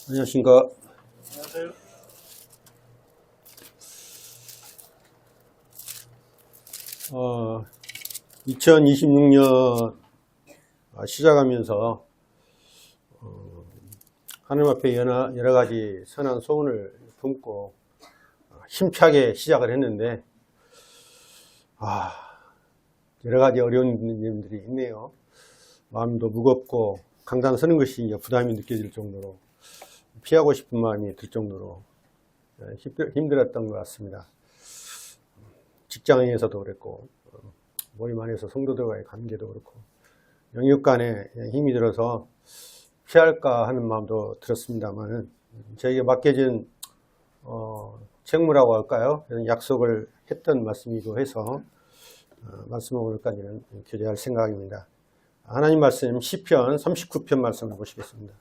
안녕하십니까. 안녕하세요. 2026년 시작하면서 하나님 앞에 여러 가지 선한 소원을 품고 힘차게 시작을 했는데 여러 가지 어려운 일들이 있네요. 마음도 무겁고 강단 서는 것이 부담이 느껴질 정도로 피하고 싶은 마음이 들 정도로 힘들었던 것 같습니다. 직장에서도 그랬고 모임 안에서 성도들과의 관계도 그렇고 영역 간에 힘이 들어서 피할까 하는 마음도 들었습니다만 저에게 맡겨진 책무라고 할까요? 약속을 했던 말씀이기도 해서 말씀을 오늘까지는 교제할 생각입니다. 하나님 말씀 시편 39편 말씀을 보시겠습니다.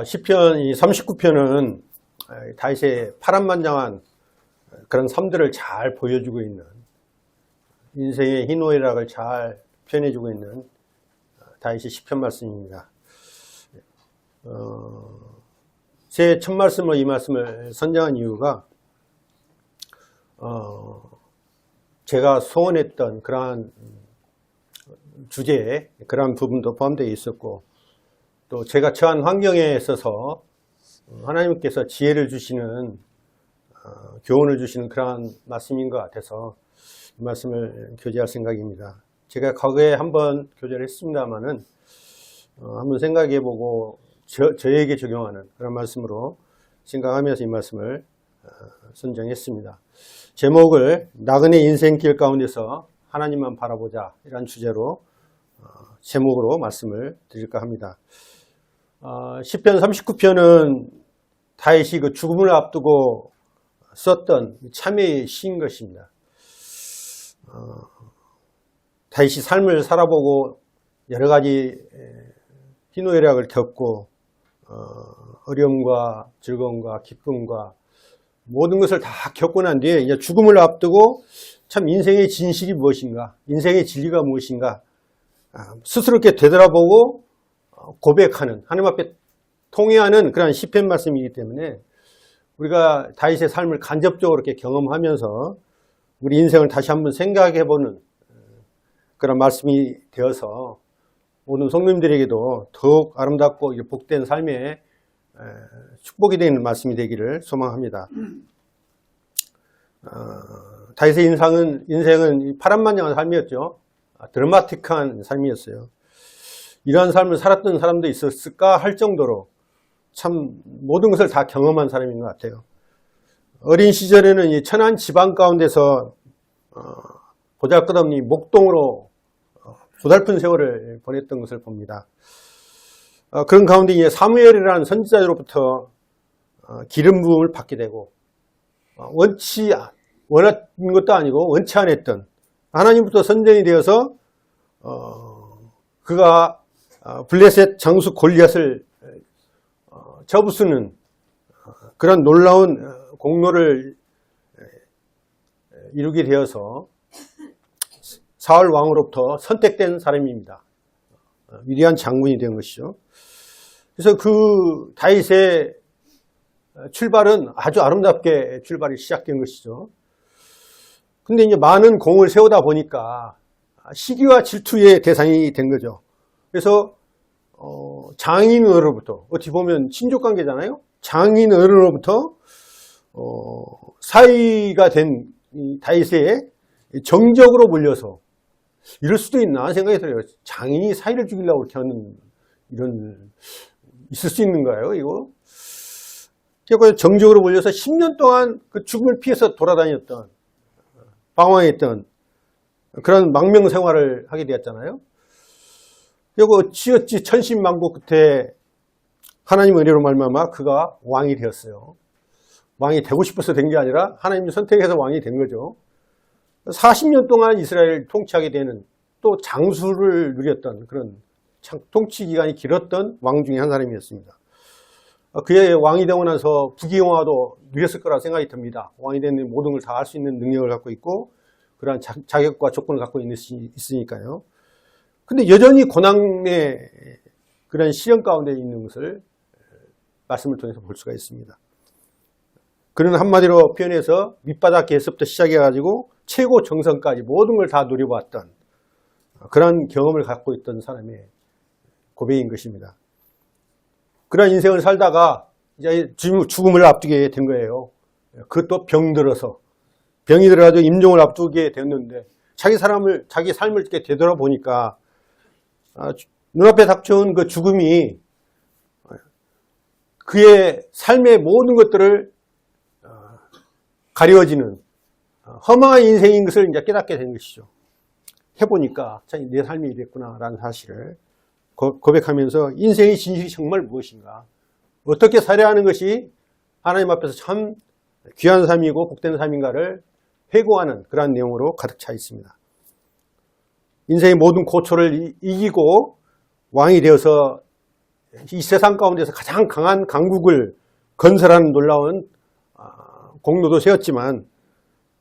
시편 39편은 다윗의 파란만장한 그런 삶들을 잘 보여주고 있는, 인생의 희노애락을 잘 표현해주고 있는 다윗의 시편 말씀입니다. 제 첫 말씀으로 이 말씀을 선정한 이유가 제가 소원했던 그러한 주제에 그러한 부분도 포함되어 있었고, 또 제가 처한 환경에 있어서 하나님께서 지혜를 주시는, 교훈을 주시는 그러한 말씀인 것 같아서 이 말씀을 교제할 생각입니다. 제가 과거에 한번 교제를 했습니다만은 한번 생각해보고 저에게 적용하는 그런 말씀으로 생각하면서 이 말씀을 선정했습니다. 제목을 나그네 인생길 가운데서 하나님만 바라보자, 이런 주제로 제목으로 말씀을 드릴까 합니다. 시편 39편은 다윗이 그 죽음을 앞두고 썼던 참회의 시인 것입니다. 다윗이 삶을 살아보고 여러 가지 희노애락을 겪고 어려움과 즐거움과 기쁨과 모든 것을 다 겪고 난 뒤에 이제 죽음을 앞두고 참 인생의 진실이 무엇인가, 인생의 진리가 무엇인가 스스로 이렇게 되돌아보고 고백하는, 하나님 앞에 통회하는 그런 시편 말씀이기 때문에 우리가 다윗의 삶을 간접적으로 이렇게 경험하면서 우리 인생을 다시 한번 생각해보는 그런 말씀이 되어서 모든 성도님들에게도 더욱 아름답고 복된 삶의 축복이 되는 말씀이 되기를 소망합니다. 다윗의 인생은 파란만장한 삶이었죠. 드라마틱한 삶이었어요. 이러한 삶을 살았던 사람도 있었을까 할 정도로 참 모든 것을 다 경험한 사람인 것 같아요. 어린 시절에는 이 천한 지방 가운데서 보잘것없는 목동으로 고달픈 세월을 보냈던 것을 봅니다. 그런 가운데 이제 사무엘이라는 선지자로부터 기름 부음을 받게 되고 원하는 것도 아니고 원치 않았던 하나님부터 선정이 되어서 그가 블레셋 장수 골리앗을 접수는 그런 놀라운 공로를 이루게 되어서 사울 왕으로부터 선택된 사람입니다. 위대한 장군이 된 것이죠. 그래서 그 다윗의 출발은 아주 아름답게 출발이 시작된 것이죠. 근데 이제 많은 공을 세우다 보니까 시기와 질투의 대상이 된 거죠. 그래서 장인어른으로부터, 어떻게 보면 친족관계잖아요. 장인어른으로부터 사위가 된 다윗의 정적으로 몰려서 이럴 수도 있나 생각이 들어요. 장인이 사위를 죽이려고 이렇게 하는, 이런, 있을 수 있는가요, 이거? 그래서 정적으로 몰려서 10년 동안 그 죽음을 피해서 돌아다녔던, 방황했던 그런 망명 생활을 하게 되었잖아요. 그리고 어찌어찌 천신만고 끝에 하나님 은혜로 말미암아 그가 왕이 되었어요. 왕이 되고 싶어서 된 게 아니라 하나님이 선택해서 왕이 된 거죠. 40년 동안 이스라엘을 통치하게 되는, 또 장수를 누렸던 그런 통치 기간이 길었던 왕 중에 한 사람이었습니다. 그의 왕이 되고 나서 부귀영화도 누렸을 거라 생각이 듭니다. 왕이 되는 모든 걸 다 할 수 있는 능력을 갖고 있고 그러한 자격과 조건을 갖고 있으니까요. 근데 여전히 고난의 그런 시련 가운데 있는 것을 말씀을 통해서 볼 수가 있습니다. 그는 한마디로 표현해서 밑바닥에서부터 시작해가지고 최고 정성까지 모든 걸 다 누려봤던 그런 경험을 갖고 있던 사람의 고백인 것입니다. 그런 인생을 살다가 이제 죽음을 앞두게 된 거예요. 그것도 병들어서 병이 들어가지고 임종을 앞두게 됐는데 자기 삶을 이렇게 되돌아보니까 눈앞에 닥쳐온 그 죽음이 그의 삶의 모든 것들을 가려지는 허망한 인생인 것을 이제 깨닫게 된 것이죠. 해보니까 내 삶이 이랬구나라는 사실을 고백하면서 인생의 진실이 정말 무엇인가, 어떻게 살아야 하는 것이 하나님 앞에서 참 귀한 삶이고 복된 삶인가를 회고하는 그러한 내용으로 가득 차 있습니다. 인생의 모든 고초를 이기고 왕이 되어서 이 세상 가운데서 가장 강한 강국을 건설하는 놀라운 공로도 세웠지만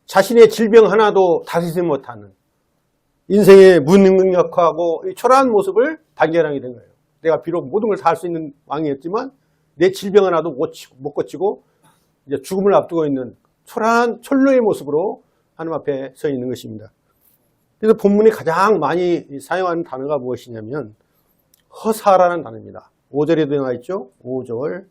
자신의 질병 하나도 다스리지 못하는 인생의 무능력하고 초라한 모습을 발견하게 된 거예요. 내가 비록 모든 걸 다 할 수 있는 왕이었지만 내 질병 하나도 못 고치고 이제 죽음을 앞두고 있는 초라한 철로의 모습으로 하나님 앞에 서 있는 것입니다. 그래서 본문이 가장 많이 사용하는 단어가 무엇이냐면 허사라는 단어입니다. 5절에도 나와 있죠. 5절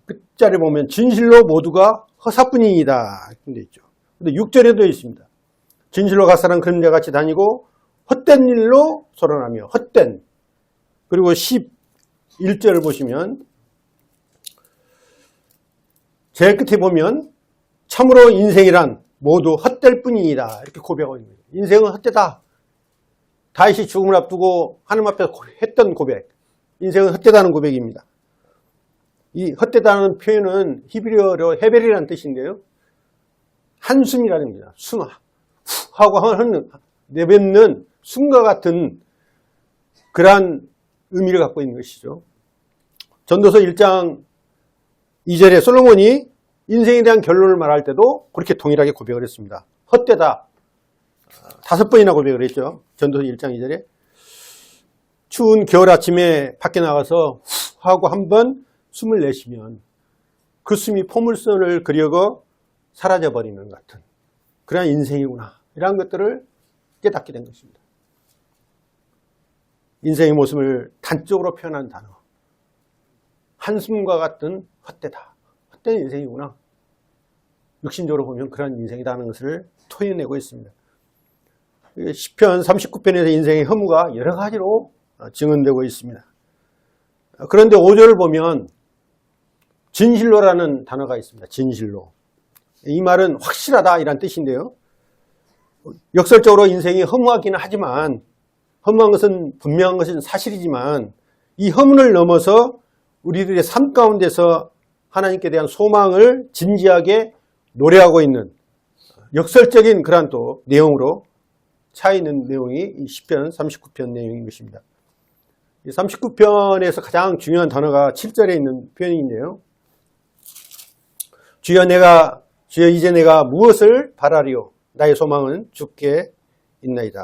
끝자리 보면 진실로 모두가 허사뿐이니이다 이렇게 되어 있죠. 근데 6절에도 있습니다. 진실로 갓사람 그림자같이 다니고 헛된 일로 소란하며 헛된. 그리고 11절을 보시면 제일 끝에 보면 참으로 인생이란 모두 헛될 뿐이다 이렇게 고백하고 있는 거예요. 인생은 헛되다. 다윗이 죽음을 앞두고 하나님 앞에 했던 고백, 인생은 헛되다는 고백입니다. 이 헛되다는 표현은 히브리어로 헤벨이라는 뜻인데요, 한숨이라는 겁니다. 숨 하고 내뱉는 숨과 같은 그러한 의미를 갖고 있는 것이죠. 전도서 1장 2절에 솔로몬이 인생에 대한 결론을 말할 때도 그렇게 동일하게 고백을 했습니다. 헛되다. 5번이나 고백을 했죠. 전도서 1장 2절에 추운 겨울 아침에 밖에 나가서 후 하고 한번 숨을 내쉬면 그 숨이 포물선을 그려고 사라져버리는 같은 그런 인생이구나, 이러한 것들을 깨닫게 된 것입니다. 인생의 모습을 단적으로 표현한 단어, 한숨과 같은 헛되다, 헛된 인생이구나, 육신적으로 보면 그런 인생이라는 것을 토해내고 있습니다. 시편 39편에서 인생의 허무가 여러 가지로 증언되고 있습니다. 그런데 5절을 보면 진실로라는 단어가 있습니다. 진실로. 이 말은 확실하다 이란 뜻인데요, 역설적으로 인생이 허무하기는 하지만, 허무한 것은 분명한 것은 사실이지만 이 허문을 넘어서 우리들의 삶 가운데서 하나님께 대한 소망을 진지하게 노래하고 있는 역설적인 그러한 또 내용으로 차 있는 내용이 이 시편 39편 내용인 것입니다. 이 39편에서 가장 중요한 단어가 7절에 있는 표현인데요, 주여 이제 내가 무엇을 바라리요? 나의 소망은 주께 있나이다.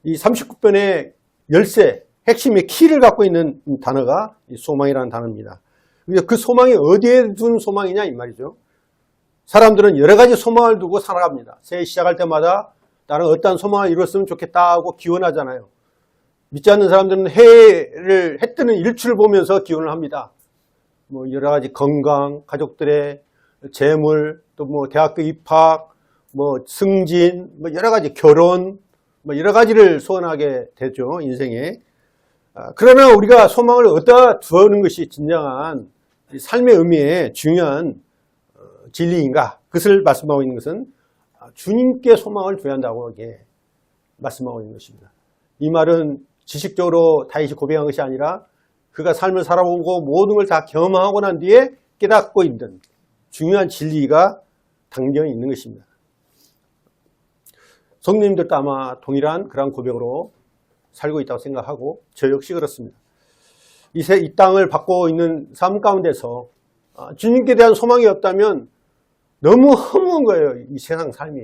이 39편의 열쇠, 핵심의 키를 갖고 있는 단어가 이 소망이라는 단어입니다. 그 소망이 어디에 둔 소망이냐 이 말이죠. 사람들은 여러 가지 소망을 두고 살아갑니다. 새해 시작할 때마다 나는 어떠한 소망을 이뤘으면 좋겠다 하고 기원하잖아요. 믿지 않는 사람들은 해 뜨는 일출을 보면서 기원을 합니다. 뭐 여러 가지 건강, 가족들의 재물, 또 뭐 대학교 입학, 뭐 승진, 뭐 여러 가지 결혼, 뭐 여러 가지를 소원하게 되죠, 인생에. 그러나 우리가 소망을 어디다 두는 것이 진정한 삶의 의미의 중요한 진리인가? 그것을 말씀하고 있는 것은 주님께 소망을 둬야 한다고 이렇게 말씀하고 있는 것입니다. 이 말은 지식적으로 다윗이 고백한 것이 아니라 그가 삶을 살아보고 모든 걸 다 경험하고 난 뒤에 깨닫고 있는 중요한 진리가 담겨 있는 것입니다. 성도님들도 아마 동일한 그런 고백으로 살고 있다고 생각하고 저 역시 그렇습니다. 이 땅을 받고 있는 삶 가운데서 주님께 대한 소망이 없다면 너무 허무한 거예요. 이 세상 삶이.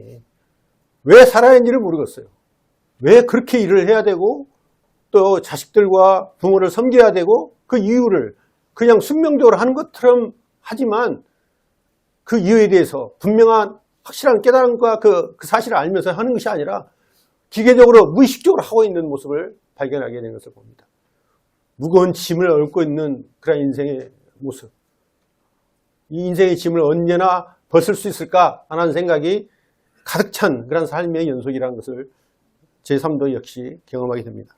왜 살아야 하는지를 모르겠어요. 왜 그렇게 일을 해야 되고 또 자식들과 부모를 섬겨야 되고 그 이유를 그냥 숙명적으로 하는 것처럼 하지만 그 이유에 대해서 분명한 확실한 깨달음과 그 사실을 알면서 하는 것이 아니라 기계적으로 무의식적으로 하고 있는 모습을 발견하게 되는 것을 봅니다. 무거운 짐을 얹고 있는 그런 인생의 모습. 이 인생의 짐을 언제나 벗을 수 있을까 하는 생각이 가득 찬 그런 삶의 연속이라는 것을 제3도 역시 경험하게 됩니다.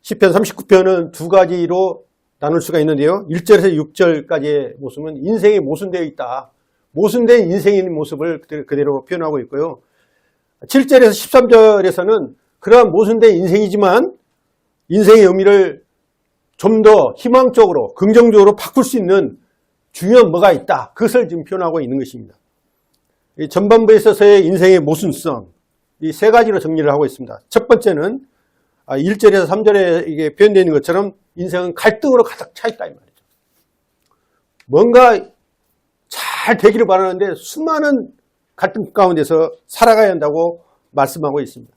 시편 39편은 두 가지로 나눌 수가 있는데요. 1절에서 6절까지의 모습은 인생이 모순되어 있다. 모순된 인생의 모습을 그대로 표현하고 있고요. 7절에서 13절에서는 그러한 모순된 인생이지만 인생의 의미를 좀 더 희망적으로 긍정적으로 바꿀 수 있는 중요한 뭐가 있다. 그것을 지금 표현하고 있는 것입니다. 전반부에 있어서의 인생의 모순성, 이 세 가지로 정리를 하고 있습니다. 첫 번째는 1절에서 3절에 이게 표현되어 있는 것처럼 인생은 갈등으로 가득 차 있다 이 말이죠. 뭔가 잘 되기를 바라는데 수많은 갈등 가운데서 살아가야 한다고 말씀하고 있습니다.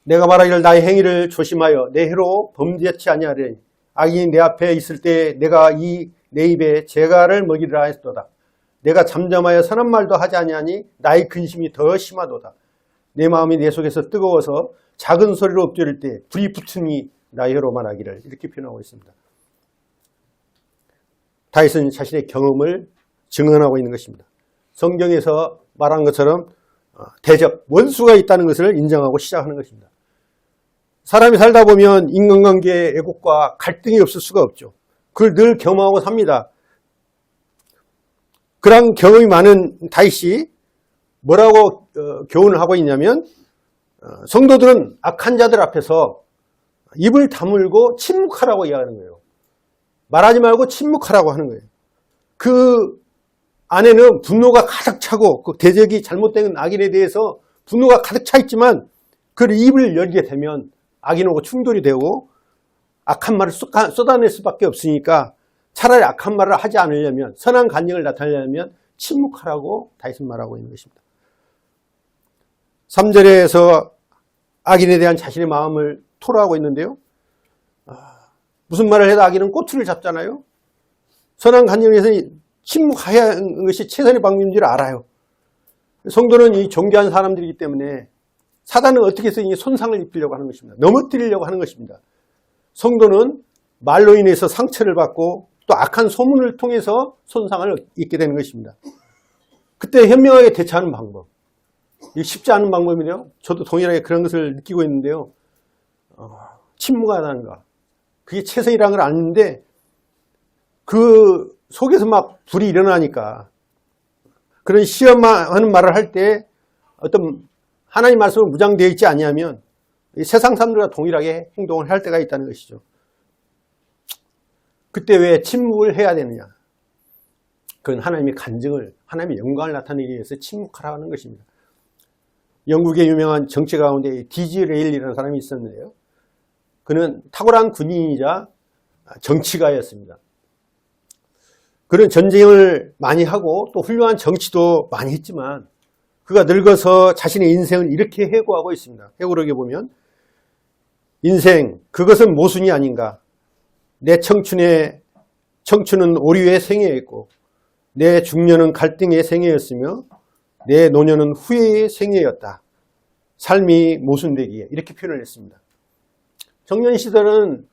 내가 말하기를 나의 행위를 조심하여 내 혀로 범죄치 아니하리니 악인이 내 앞에 있을 때 내가 내 입에 재갈을 먹이리라 했도다. 내가 잠잠하여 선한 말도 하지 아니하니 나의 근심이 더 심하도다. 내 마음이 내 속에서 뜨거워서 작은 소리로 엎드릴 때 불이 붙으니 나의 혀로 말하기를 이렇게 표현하고 있습니다. 다윗은 자신의 경험을 증언하고 있는 것입니다. 성경에서 말한 것처럼 대적, 원수가 있다는 것을 인정하고 시작하는 것입니다. 사람이 살다 보면 인간관계의 애곡과 갈등이 없을 수가 없죠. 그걸 늘 경험하고 삽니다. 그런 경험이 많은 다윗이 뭐라고 교훈을 하고 있냐면 성도들은 악한 자들 앞에서 입을 다물고 침묵하라고 이야기하는 거예요. 말하지 말고 침묵하라고 하는 거예요. 그 안에는 분노가 가득 차고 그 대적이 잘못된 악인에 대해서 분노가 가득 차 있지만 그 입을 열게 되면 악인하고 충돌이 되고 악한 말을 쏟아낼 수밖에 없으니까 차라리 악한 말을 하지 않으려면 선한 간증을 나타내려면 침묵하라고 다윗은 말하고 있는 것입니다. 3절에서 악인에 대한 자신의 마음을 토로하고 있는데요. 무슨 말을 해도 악인은 꼬투리를 잡잖아요. 선한 간증에서 침묵해야 하는 것이 최선의 방법인 줄 알아요. 성도는 이 존귀한 사람들이기 때문에 사단은 어떻게 해서 손상을 입히려고 하는 것입니다. 넘어뜨리려고 하는 것입니다. 성도는 말로 인해서 상처를 받고 또 악한 소문을 통해서 손상을 입게 되는 것입니다. 그때 현명하게 대처하는 방법. 이게 쉽지 않은 방법이네요. 저도 동일하게 그런 것을 느끼고 있는데요. 침묵하다는 거. 그게 최선이라는 걸 아는데 그 속에서 막 불이 일어나니까 그런 시험하는 말을 할 때 어떤 하나님 말씀은 무장되어 있지 아니하면 세상 사람들과 동일하게 행동을 할 때가 있다는 것이죠. 그때 왜 침묵을 해야 되느냐? 그건 하나님의 간증을, 하나님의 영광을 나타내기 위해서 침묵하라고 하는 것입니다. 영국의 유명한 정치 가운데 디즈레일이라는 사람이 있었는데요. 그는 탁월한 군인이자 정치가였습니다. 그는 전쟁을 많이 하고 또 훌륭한 정치도 많이 했지만 그가 늙어서 자신의 인생을 이렇게 해고하고 있습니다. 해고록에 보면 인생, 그것은 모순이 아닌가. 내 청춘은 오류의 생애였고 내 중년은 갈등의 생애였으며 내 노년은 후회의 생애였다. 삶이 모순되기에 이렇게 표현을 했습니다. 청년 시절은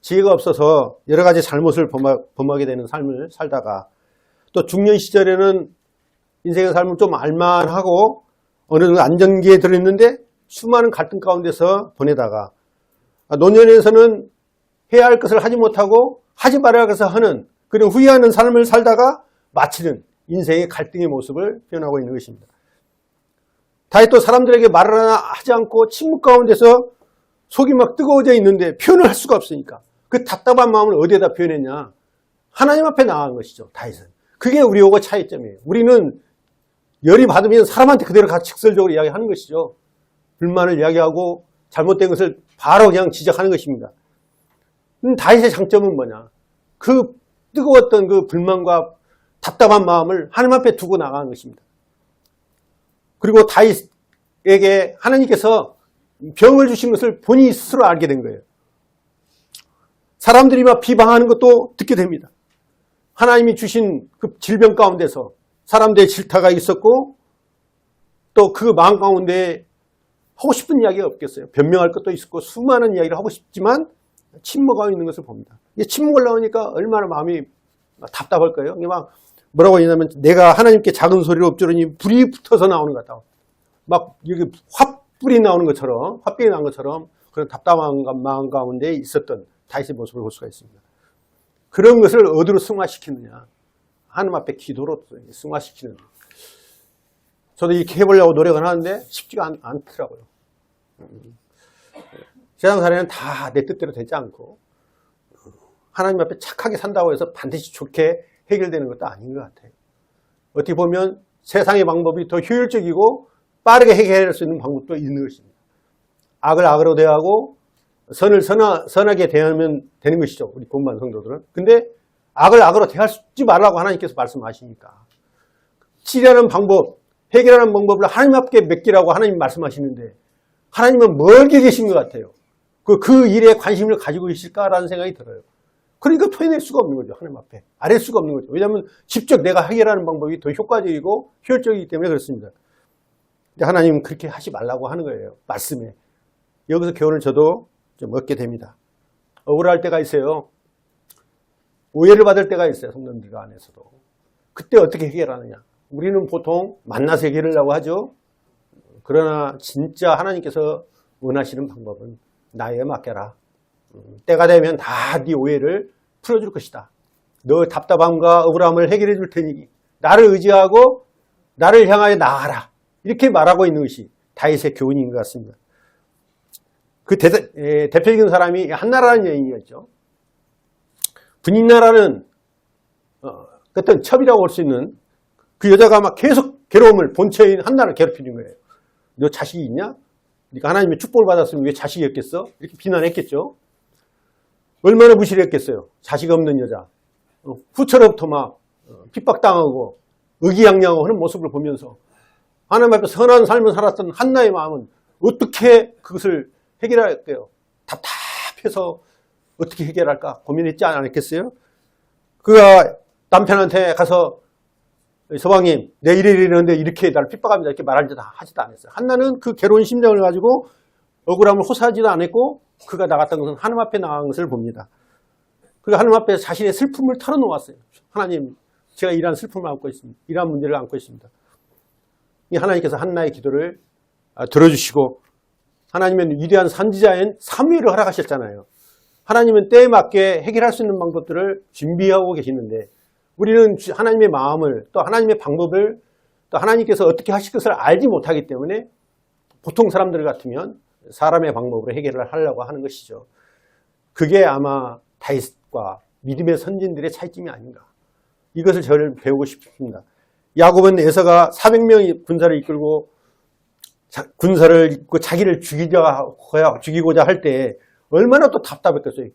지혜가 없어서 여러 가지 잘못을 범하게 되는 삶을 살다가 또 중년 시절에는 인생의 삶을 좀 알만하고 어느 정도 안정기에 들어있는데 수많은 갈등 가운데서 보내다가 노년에서는 해야 할 것을 하지 못하고 하지 말아야 할 것을 하는 그런 후회하는 삶을 살다가 마치는 인생의 갈등의 모습을 표현하고 있는 것입니다. 다윗도 사람들에게 말을 하나 하지 않고 침묵 가운데서 속이 막 뜨거워져 있는데 표현을 할 수가 없으니까 그 답답한 마음을 어디에다 표현했냐? 하나님 앞에 나간 것이죠. 다윗은. 그게 우리하고 차이점이에요. 우리는 열이 받으면 사람한테 그대로 같이 직설적으로 이야기하는 것이죠. 불만을 이야기하고 잘못된 것을 바로 그냥 지적하는 것입니다. 다윗의 장점은 뭐냐? 그 뜨거웠던 그 불만과 답답한 마음을 하나님 앞에 두고 나가는 것입니다. 그리고 다윗에게 하나님께서 병을 주신 것을 본인이 스스로 알게 된 거예요. 사람들이 막 비방하는 것도 듣게 됩니다. 하나님이 주신 그 질병 가운데서 사람들의 질타가 있었고 또 그 마음 가운데 하고 싶은 이야기가 없겠어요. 변명할 것도 있었고 수많은 이야기를 하고 싶지만 침묵하고 있는 것을 봅니다. 침묵을 나오니까 얼마나 마음이 답답할 거예요. 막 뭐라고 하냐면 내가 하나님께 작은 소리로 엎주르니 불이 붙어서 나오는 것 같다. 막 이렇게 화불이 나오는 것처럼 화병이 나는 것처럼 그런 답답한 마음 가운데 있었던 다윗의 모습을 볼 수가 있습니다. 그런 것을 어디로 승화시키느냐? 하나님 앞에 기도로 승화시키는. 저도 이렇게 해보려고 노력을 하는데 쉽지가 않더라고요. 세상 사례는 다 내 뜻대로 되지 않고 하나님 앞에 착하게 산다고 해서 반드시 좋게 해결되는 것도 아닌 것 같아요. 어떻게 보면 세상의 방법이 더 효율적이고 빠르게 해결할 수 있는 방법도 있는 것입니다. 악을 악으로 대하고 선을 선하게 대하면 되는 것이죠. 우리 본반 성도들은. 근데 악을 악으로 대하지 말라고 하나님께서 말씀하시니까 치료하는 방법, 해결하는 방법을 하나님 앞에 맡기라고 하나님 말씀하시는데 하나님은 멀게 계신 것 같아요. 그 일에 관심을 가지고 계실까라는 생각이 들어요. 그러니까 토해낼 수가 없는 거죠. 하나님 앞에. 아랠 수가 없는 거죠. 왜냐하면 직접 내가 해결하는 방법이 더 효과적이고 효율적이기 때문에 그렇습니다. 근데 하나님은 그렇게 하지 말라고 하는 거예요. 말씀에. 여기서 교훈을 저도 좀 얻게 됩니다. 억울할 때가 있어요. 오해를 받을 때가 있어요. 성도님들 안에서도. 그때 어떻게 해결하느냐. 우리는 보통 만나서 해결하려고 하죠. 그러나 진짜 하나님께서 원하시는 방법은 나에 맡겨라. 때가 되면 다 네 오해를 풀어줄 것이다. 너 답답함과 억울함을 해결해 줄 테니 나를 의지하고 나를 향하여 나아가라. 이렇게 말하고 있는 것이 다윗의 교훈인 것 같습니다. 그 대표적인 사람이 한나라는 여인이었죠. 분인나라는 어떤 첩이라고 할 수 있는 그 여자가 막 계속 괴로움을 본처인 한나를 괴롭히는 거예요. 너 자식이 있냐? 그러니까 하나님의 축복을 받았으면 왜 자식이 없겠어? 이렇게 비난했겠죠. 얼마나 무시를 했겠어요. 자식 없는 여자. 후처로부터 막 핍박당하고 의기양양하고 하는 모습을 보면서 하나님 앞에 선한 삶을 살았던 한나의 마음은 어떻게 그것을 해결할까요? 답답해서 어떻게 해결할까 고민했지 않았겠어요? 그가 남편한테 가서 서방님 내 이러는데 이렇게 나를 핍박합니다 이렇게 하지도 않았어요. 한나는 그 괴로운 심정을 가지고 억울함을 호소하지도 않았고 그가 나갔던 것은 하나님 앞에 나간 것을 봅니다. 그가 하나님 앞에 자신의 슬픔을 털어놓았어요. 하나님 제가 이러한 슬픔을 안고 있습니다. 이러한 문제를 안고 있습니다. 하나님께서 한나의 기도를 들어주시고 하나님은 위대한 선지자인 사무엘을 허락하셨잖아요. 하나님은 때에 맞게 해결할 수 있는 방법들을 준비하고 계시는데 우리는 하나님의 마음을 또 하나님의 방법을 또 하나님께서 어떻게 하실 것을 알지 못하기 때문에 보통 사람들 같으면 사람의 방법으로 해결을 하려고 하는 것이죠. 그게 아마 다윗과 믿음의 선진들의 차이점이 아닌가. 이것을 저를 배우고 싶습니다. 야곱은 에서가 400명의 군사를 이끌고 군사를 입고 자기를 죽이고자 할 때 얼마나 또 답답했겠어요.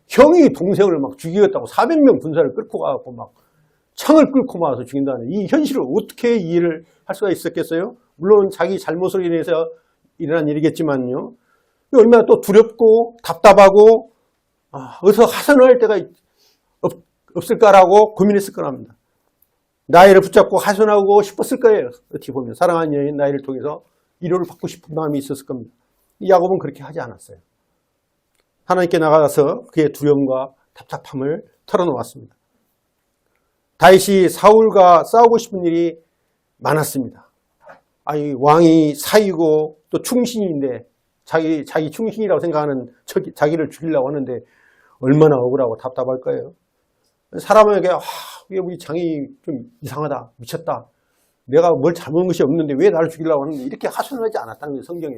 형이 동생을 막 죽이겠다고 400명 군사를 끌고 가고 막 창을 끌고 와서 죽인다는 이 현실을 어떻게 이해를 할 수가 있었겠어요? 물론 자기 잘못으로 인해서 일어난 일이겠지만요. 얼마나 또 두렵고 답답하고 어디서 하선을 할 때가 없을까라고 고민했을 거랍니다. 나이를 붙잡고 하선하고 싶었을 거예요. 어떻게 보면 사랑하는 여인 나이를 통해서 위로를 받고 싶은 마음이 있었을 겁니다. 야곱은 그렇게 하지 않았어요. 하나님께 나가서 그의 두려움과 답답함을 털어놓았습니다. 다윗이 사울과 싸우고 싶은 일이 많았습니다. 왕이 사이고 또 충신인데 자기 충신이라고 생각하는 자기를 죽이려고 하는데 얼마나 억울하고 답답할 거예요. 사람에게 왜 우리 장이 좀 이상하다, 미쳤다. 내가 뭘 잘못한 것이 없는데 왜 나를 죽이려고 하는데 이렇게 하소연하지 않았다는 거예요. 성경에.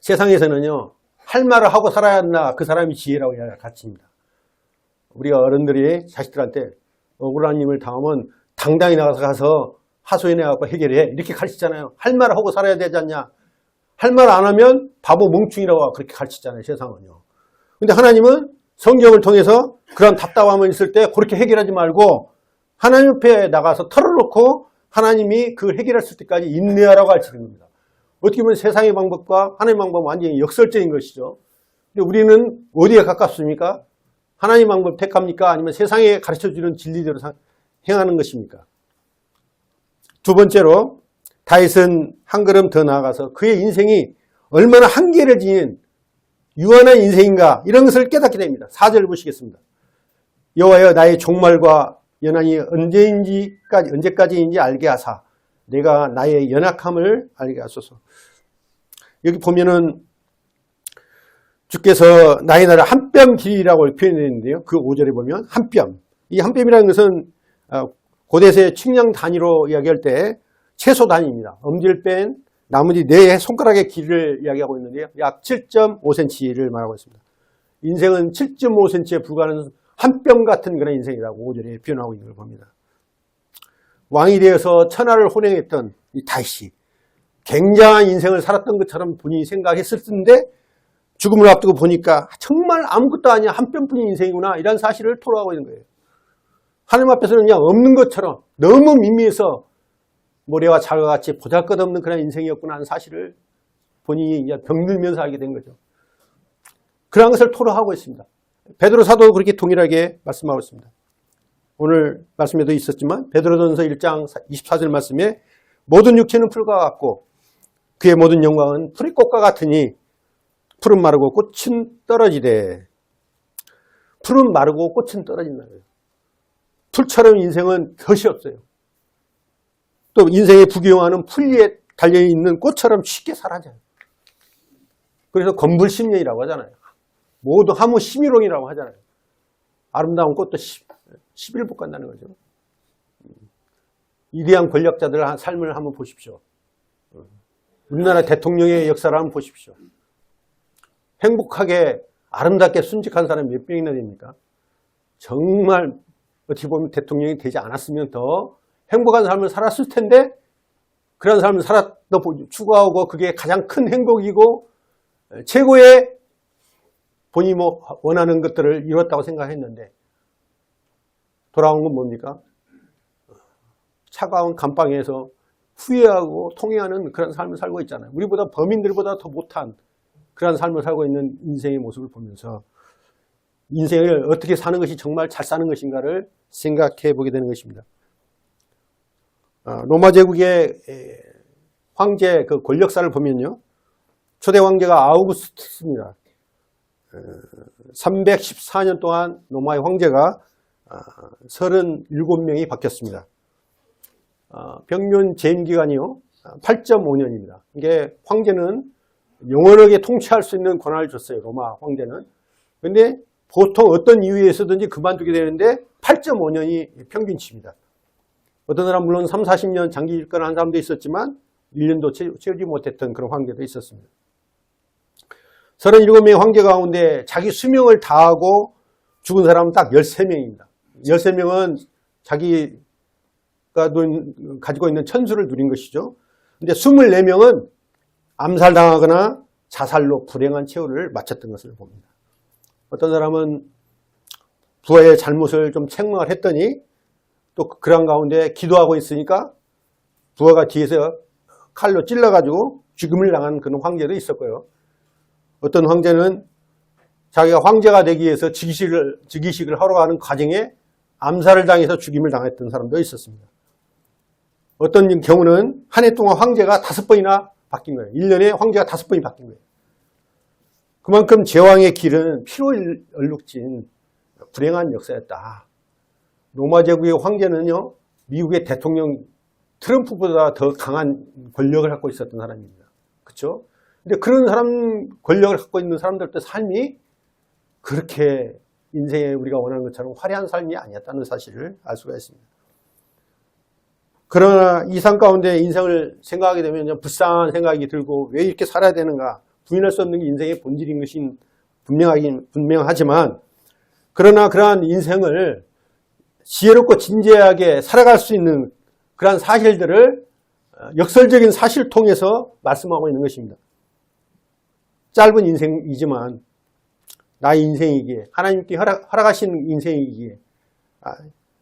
세상에서는요. 할 말을 하고 살아야 한다. 그 사람이 지혜라고 가르칩니다. 우리가 어른들이 자식들한테 억울한 일을 당하면 당당히 나가서 하소연해갖고 해결해. 이렇게 가르치잖아요. 할 말을 하고 살아야 되지 않냐. 할 말 안 하면 바보 멍충이라고 그렇게 가르치잖아요. 세상은요. 근데 하나님은 성경을 통해서 그런 답답함을 있을 때 그렇게 해결하지 말고 하나님 옆에 나가서 털어놓고 하나님이 그 해결했을 때까지 인내하라고 가르치는 겁니다. 어떻게 보면 세상의 방법과 하나님의 방법은 완전히 역설적인 것이죠. 근데 우리는 어디에 가깝습니까? 하나님 방법 택합니까? 아니면 세상에 가르쳐주는 진리대로 행하는 것입니까? 두 번째로 다윗은 한 걸음 더 나아가서 그의 인생이 얼마나 한계를 지닌 유한한 인생인가 이런 것을 깨닫게 됩니다. 4절 보시겠습니다. 여호와여 나의 종말과 연한이 언제까지인지 알게 하사 내가 나의 연약함을 알게 하소서. 여기 보면은 주께서 나의 나라 한 뼘 길이라고 표현했는데요. 그 5절에 보면 한 뼘. 이 한 뼘이라는 것은 고대세 측량 단위로 이야기할 때 최소 단위입니다. 엄지를 뺀 나머지 네 손가락의 길이를 이야기하고 있는데요. 약 7.5cm를 말하고 있습니다. 인생은 7.5cm에 불과하는 한 뼘 같은 그런 인생이라고 5절에 표현하고 있는 걸 봅니다. 왕이 되어서 천하를 호령했던 이 다윗이 굉장한 인생을 살았던 것처럼 본인이 생각했을 텐데 죽음을 앞두고 보니까 정말 아무것도 아니야 한 뼘뿐인 인생이구나 이런 사실을 토로하고 있는 거예요. 하나님 앞에서는 그냥 없는 것처럼 너무 미미해서 모래와 자과 같이 보잘것없는 그런 인생이었구나 하는 사실을 본인이 이제 병들면서 알게 된 거죠. 그런 것을 토로하고 있습니다. 베드로 사도도 그렇게 동일하게 말씀하고 있습니다. 오늘 말씀에도 있었지만 베드로전서 1장 24절 말씀에 모든 육체는 풀과 같고 그의 모든 영광은 풀의 꽃과 같으니 풀은 마르고 꽃은 떨어지되 풀은 마르고 꽃은 떨어진다는 거예요. 풀처럼 인생은 덫이 없어요. 또 인생의 부귀영화는 풀 위에 달려있는 꽃처럼 쉽게 사라져요. 그래서 건불심령이라고 하잖아요. 모두 하무 심의롱이라고 하잖아요. 아름다운 꽃도 11복 간다는 거죠. 위대한 권력자들의 삶을 한번 보십시오. 우리나라 대통령의 역사를 한번 보십시오. 행복하게 아름답게 순직한 사람이 몇 명이나 됩니까? 정말 어떻게 보면 대통령이 되지 않았으면 더 행복한 삶을 살았을 텐데 그런 삶을 추구하고 그게 가장 큰 행복이고 최고의 본인이 원하는 것들을 이뤘다고 생각했는데 돌아온 건 뭡니까? 차가운 감방에서 후회하고 통회하는 그런 삶을 살고 있잖아요. 우리보다 범인들보다 더 못한 그런 삶을 살고 있는 인생의 모습을 보면서 인생을 어떻게 사는 것이 정말 잘 사는 것인가를 생각해 보게 되는 것입니다. 로마 제국의 황제 그 권력사를 보면요. 초대 황제가 아우구스투스입니다. 314년 동안 로마의 황제가 37명이 바뀌었습니다. 평균 재임 기간이요 8.5년입니다. 이게 황제는 영원하게 통치할 수 있는 권한을 줬어요. 로마 황제는. 그런데 보통 어떤 이유에서든지 그만두게 되는데 8.5년이 평균치입니다. 어떤 사람 물론 3, 40년 장기 집권한 사람도 있었지만 1년도 채우지 못했던 그런 황제도 있었습니다. 37명의 황제 가운데 자기 수명을 다하고 죽은 사람은 딱 13명입니다. 13명은 자기가 가지고 있는 천수를 누린 것이죠. 근데 24명은 암살당하거나 자살로 불행한 최후를 마쳤던 것을 봅니다. 어떤 사람은 부하의 잘못을 좀 책망을 했더니 또 그런 가운데 기도하고 있으니까 부하가 뒤에서 칼로 찔러가지고 죽음을 당한 그런 황제도 있었고요. 어떤 황제는 자기가 황제가 되기 위해서 즉위식을 하러 가는 과정에 암살을 당해서 죽임을 당했던 사람도 있었습니다. 어떤 경우는 한 해 동안 황제가 5번이나 바뀐 거예요. 1년에 황제가 5번이 바뀐 거예요. 그만큼 제왕의 길은 피로 얼룩진 불행한 역사였다. 로마 제국의 황제는요, 미국의 대통령 트럼프보다 더 강한 권력을 갖고 있었던 사람입니다. 그렇죠? 근데 그런 사람, 권력을 갖고 있는 사람들의 삶이 그렇게 인생에 우리가 원하는 것처럼 화려한 삶이 아니었다는 사실을 알 수가 있습니다. 그러나 이 삶 가운데 인생을 생각하게 되면 불쌍한 생각이 들고 왜 이렇게 살아야 되는가, 부인할 수 없는 게 인생의 본질인 것이 분명하지만, 그러나 그러한 인생을 지혜롭고 진지하게 살아갈 수 있는 그러한 사실들을 역설적인 사실을 통해서 말씀하고 있는 것입니다. 짧은 인생이지만 나의 인생이기에, 하나님께 허락하신 인생이기에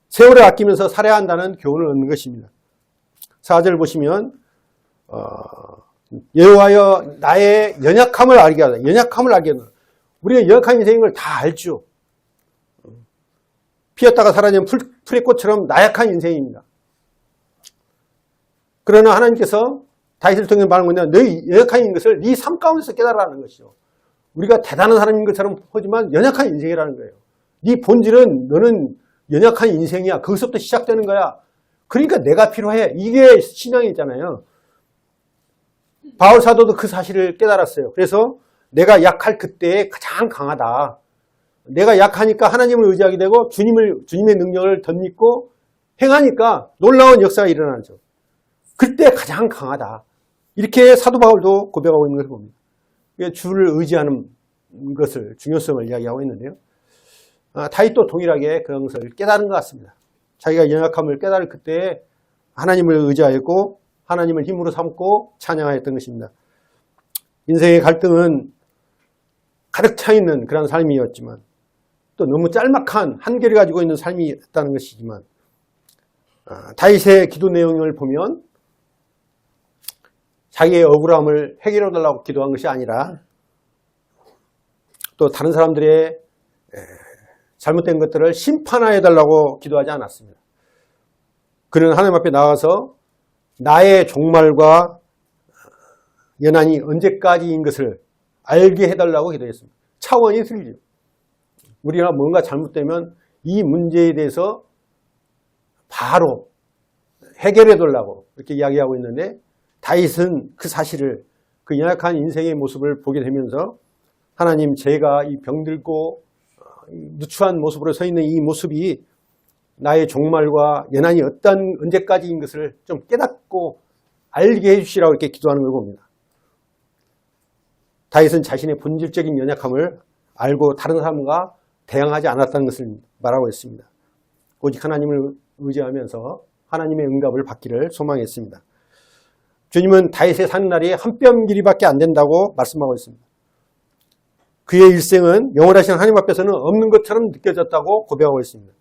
세월을 아끼면서 살아야 한다는 교훈을 얻는 것입니다. 4절 보시면 여호와여 나의 연약함을 알게 하라. 연약함을 알게 하라. 우리가 연약한 인생인 걸 다 알죠. 피었다가 사라지는 풀의 꽃처럼 나약한 인생입니다. 그러나 하나님께서 다윗을 통해 말하는 건데 너희 연약한 것을 네 삶 가운데서 깨달으라는 것이죠. 우리가 대단한 사람인 것처럼 보지만 연약한 인생이라는 거예요. 네 본질은 너는 연약한 인생이야. 거기서부터 시작되는 거야. 그러니까 내가 필요해. 이게 신앙이잖아요. 바울 사도도 그 사실을 깨달았어요. 그래서 내가 약할 그때에 가장 강하다. 내가 약하니까 하나님을 의지하게 되고 주님의 능력을 덧입고 행하니까 놀라운 역사가 일어나죠. 그때 가장 강하다. 이렇게 사도 바울도 고백하고 있는 것을 봅니다. 주를 의지하는 것을 중요성을 이야기하고 있는데요. 다윗도 동일하게 그런 것을 깨달은 것 같습니다. 자기가 연약함을 깨달을 그때에 하나님을 의지하였고 하나님을 힘으로 삼고 찬양하였던 것입니다. 인생의 갈등은 가득 차 있는 그런 삶이었지만 또 너무 짤막한 한계를 가지고 있는 삶이었다는 것이지만 다윗의 기도 내용을 보면 자기의 억울함을 해결해달라고 기도한 것이 아니라 또 다른 사람들의 잘못된 것들을 심판하여달라고 기도하지 않았습니다. 그는 하나님 앞에 나가서 나의 종말과 연한이 언제까지인 것을 알게 해달라고 기도했습니다. 차원이 틀리죠. 우리가 뭔가 잘못되면 이 문제에 대해서 바로 해결해달라고 이렇게 이야기하고 있는데 다윗은 그 사실을 그 연약한 인생의 모습을 보게 되면서 하나님 제가 이 병들고 누추한 모습으로 서 있는 이 모습이 나의 종말과 연한이 언제까지인 것을 좀 깨닫고 알게 해주시라고 이렇게 기도하는 걸 봅니다. 다윗은 자신의 본질적인 연약함을 알고 다른 사람과 대항하지 않았다는 것을 말하고 있습니다. 오직 하나님을 의지하면서 하나님의 응답을 받기를 소망했습니다. 주님은 다윗의 사는 날이 한 뼘 길이밖에 안 된다고 말씀하고 있습니다. 그의 일생은 영원하신 하나님 앞에서는 없는 것처럼 느껴졌다고 고백하고 있습니다.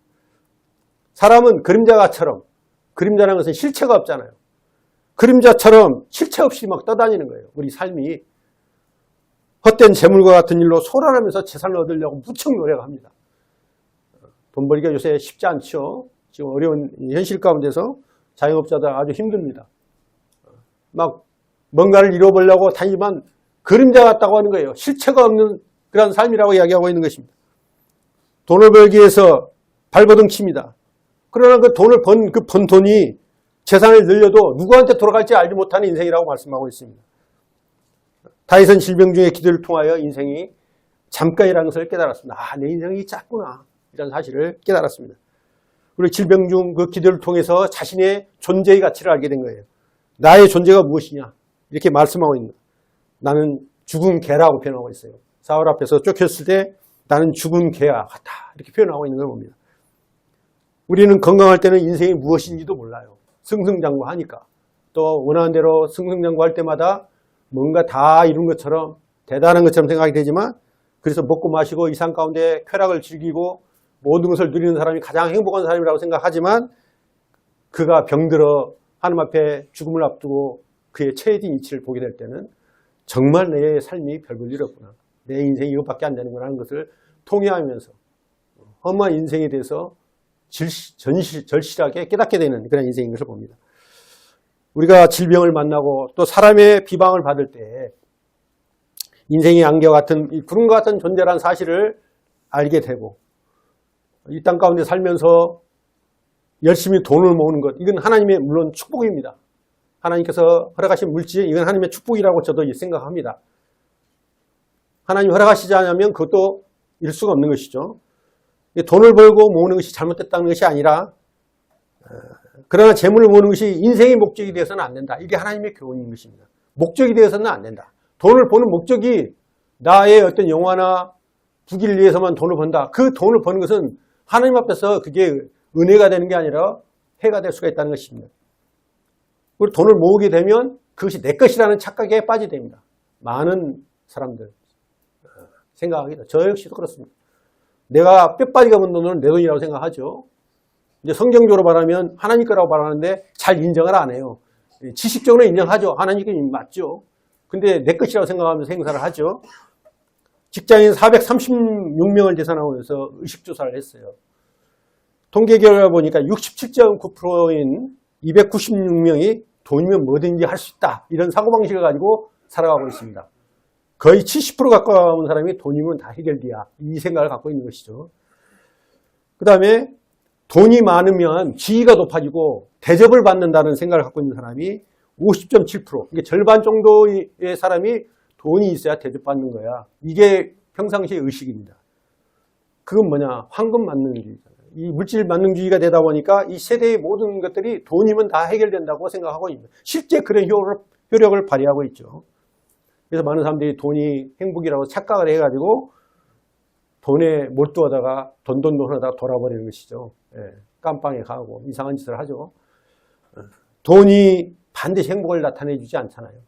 사람은 그림자처럼, 그림자라는 것은 실체가 없잖아요. 그림자처럼 실체 없이 막 떠다니는 거예요. 우리 삶이. 헛된 재물과 같은 일로 소란하면서 재산을 얻으려고 무척 노력합니다. 돈 벌기가 요새 쉽지 않죠. 지금 어려운 현실 가운데서 자영업자들 아주 힘듭니다. 막 뭔가를 이뤄보려고 다니지만 그림자 같다고 하는 거예요. 실체가 없는 그런 삶이라고 이야기하고 있는 것입니다. 돈을 벌기 위해서 발버둥 칩니다. 그러나 그 돈을 번 돈이 재산을 늘려도 누구한테 돌아갈지 알지 못하는 인생이라고 말씀하고 있습니다. 다윗은 질병 중에 기도를 통하여 인생이 잠깐이라는 것을 깨달았습니다. 내 인생이 짧구나. 이런 사실을 깨달았습니다. 그리고 질병 중 그 기도를 통해서 자신의 존재의 가치를 알게 된 거예요. 나의 존재가 무엇이냐? 이렇게 말씀하고 있는 거예요. 나는 죽은 개라고 표현하고 있어요. 사울 앞에서 쫓겼을 때 나는 죽은 개와 같다. 이렇게 표현하고 있는 걸 봅니다. 우리는 건강할 때는 인생이 무엇인지도 몰라요. 승승장구하니까. 또 원하는 대로 승승장구할 때마다 뭔가 다 이룬 것처럼 대단한 것처럼 생각이 되지만 그래서 먹고 마시고 이 삶 가운데 쾌락을 즐기고 모든 것을 누리는 사람이 가장 행복한 사람이라고 생각하지만 그가 병들어 하나님 앞에 죽음을 앞두고 그의 처해진 이치를 보게 될 때는 정말 내 삶이 별 볼 일 없구나. 내 인생이 이것밖에 안 되는구나 하는 것을 통회하면서 험한 인생에 대해서 절실하게 깨닫게 되는 그런 인생인 것을 봅니다. 우리가 질병을 만나고 또 사람의 비방을 받을 때 인생의 안개와 같은 이 구름과 같은 존재라는 사실을 알게 되고 이 땅 가운데 살면서 열심히 돈을 모으는 것 이건 하나님의 물론 축복입니다. 하나님께서 허락하신 물질 이건 하나님의 축복이라고 저도 생각합니다. 하나님 허락하시지 않으면 그것도 이룰 수가 없는 것이죠. 돈을 벌고 모으는 것이 잘못됐다는 것이 아니라 그러나 재물을 모으는 것이 인생의 목적이 되어서는 안 된다. 이게 하나님의 교훈인 것입니다. 목적이 되어서는 안 된다. 돈을 버는 목적이 나의 어떤 영화나 부귀를 위해서만 돈을 번다. 그 돈을 버는 것은 하나님 앞에서 그게 은혜가 되는 게 아니라 해가 될 수가 있다는 것입니다. 그리고 돈을 모으게 되면 그것이 내 것이라는 착각에 빠지게 됩니다. 많은 사람들 생각하기도. 저 역시도 그렇습니다. 내가 뼈빠지가 번 돈은 내 돈이라고 생각하죠. 이제 성경적으로 말하면 하나님 거라고 말하는데 잘 인정을 안 해요. 지식적으로 인정하죠. 하나님께 맞죠. 근데 내 것이라고 생각하면서 행사를 하죠. 직장인 436명을 계산하면서 의식조사를 했어요. 통계 결과 보니까 67.9%인 296명이 돈이면 뭐든지 할 수 있다. 이런 사고방식을 가지고 살아가고 있습니다. 거의 70% 가까운 사람이 돈이면 다 해결돼야 이 생각을 갖고 있는 것이죠. 그 다음에 돈이 많으면 지위가 높아지고 대접을 받는다는 생각을 갖고 있는 사람이 50.7%. 그러니까 절반 정도의 사람이 돈이 있어야 대접받는 거야. 이게 평상시의 의식입니다. 그건 뭐냐? 황금 만능주의잖아요. 이 물질 만능주의가 되다 보니까 이 세대의 모든 것들이 돈이면 다 해결된다고 생각하고 있는 거예요. 실제 그런 효력을 발휘하고 있죠. 그래서 많은 사람들이 돈이 행복이라고 착각을 해가지고 돈에 몰두하다가 돈 하다가 돌아버리는 것이죠. 예, 깜빵에 가고 이상한 짓을 하죠. 돈이 반드시 행복을 나타내주지 않잖아요.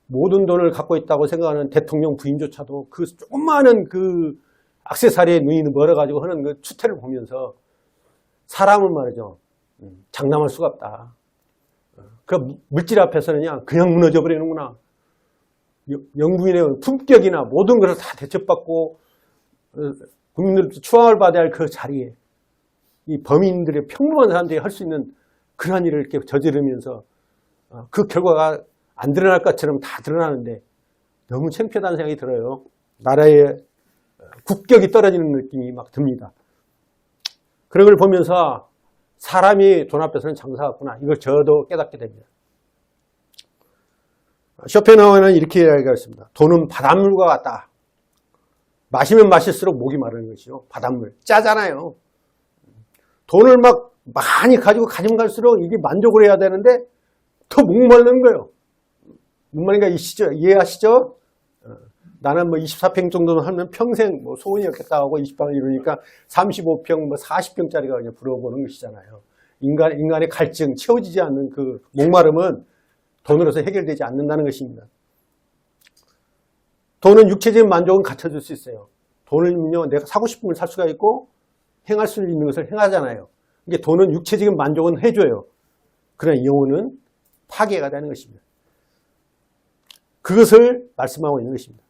모든 돈을 갖고 있다고 생각하는 대통령 부인조차도 그 조그마한 그 액세서리에 눈이 멀어가지고 하는 그 추태를 보면서 사람은 말이죠. 장담할 수가 없다. 그 물질 앞에서는 그냥 무너져 버리는구나. 영부인의 품격이나 모든 것을 다 대접받고 국민들도 추앙을 받아야 할 그 자리에 이 범인들의 평범한 사람들이 할 수 있는 그러한 일을 이렇게 저지르면서 그 결과가 안 드러날 것처럼 다 드러나는데 너무 창피하다는 생각이 들어요. 나라의 국격이 떨어지는 느낌이 막 듭니다. 그런 걸 보면서 사람이 돈 앞에서는 장사 같구나. 이걸 저도 깨닫게 됩니다. 쇼펜하우어는 이렇게 이야기했습니다. 돈은 바닷물과 같다. 마시면 마실수록 목이 마르는 것이죠. 바닷물. 짜잖아요. 돈을 막 많이 가지고 가지면 갈수록 이게 만족을 해야 되는데 더 목마르는 거예요. 목마르니까 이해하시죠? 나는 뭐 24평 정도는 하면 평생 뭐 소원이 없겠다 하고 20평을 이루니까 35평, 뭐 40평짜리가 그냥 부러워보는 것이잖아요. 인간의 갈증, 채워지지 않는 그 목마름은 돈으로서 해결되지 않는다는 것입니다. 돈은 육체적인 만족은 갖춰줄 수 있어요. 돈은요, 내가 사고 싶은 걸 살 수가 있고 행할 수 있는 것을 행하잖아요. 이게 돈은 육체적인 만족은 해줘요. 그러나 영혼은 파괴가 되는 것입니다. 그것을 말씀하고 있는 것입니다.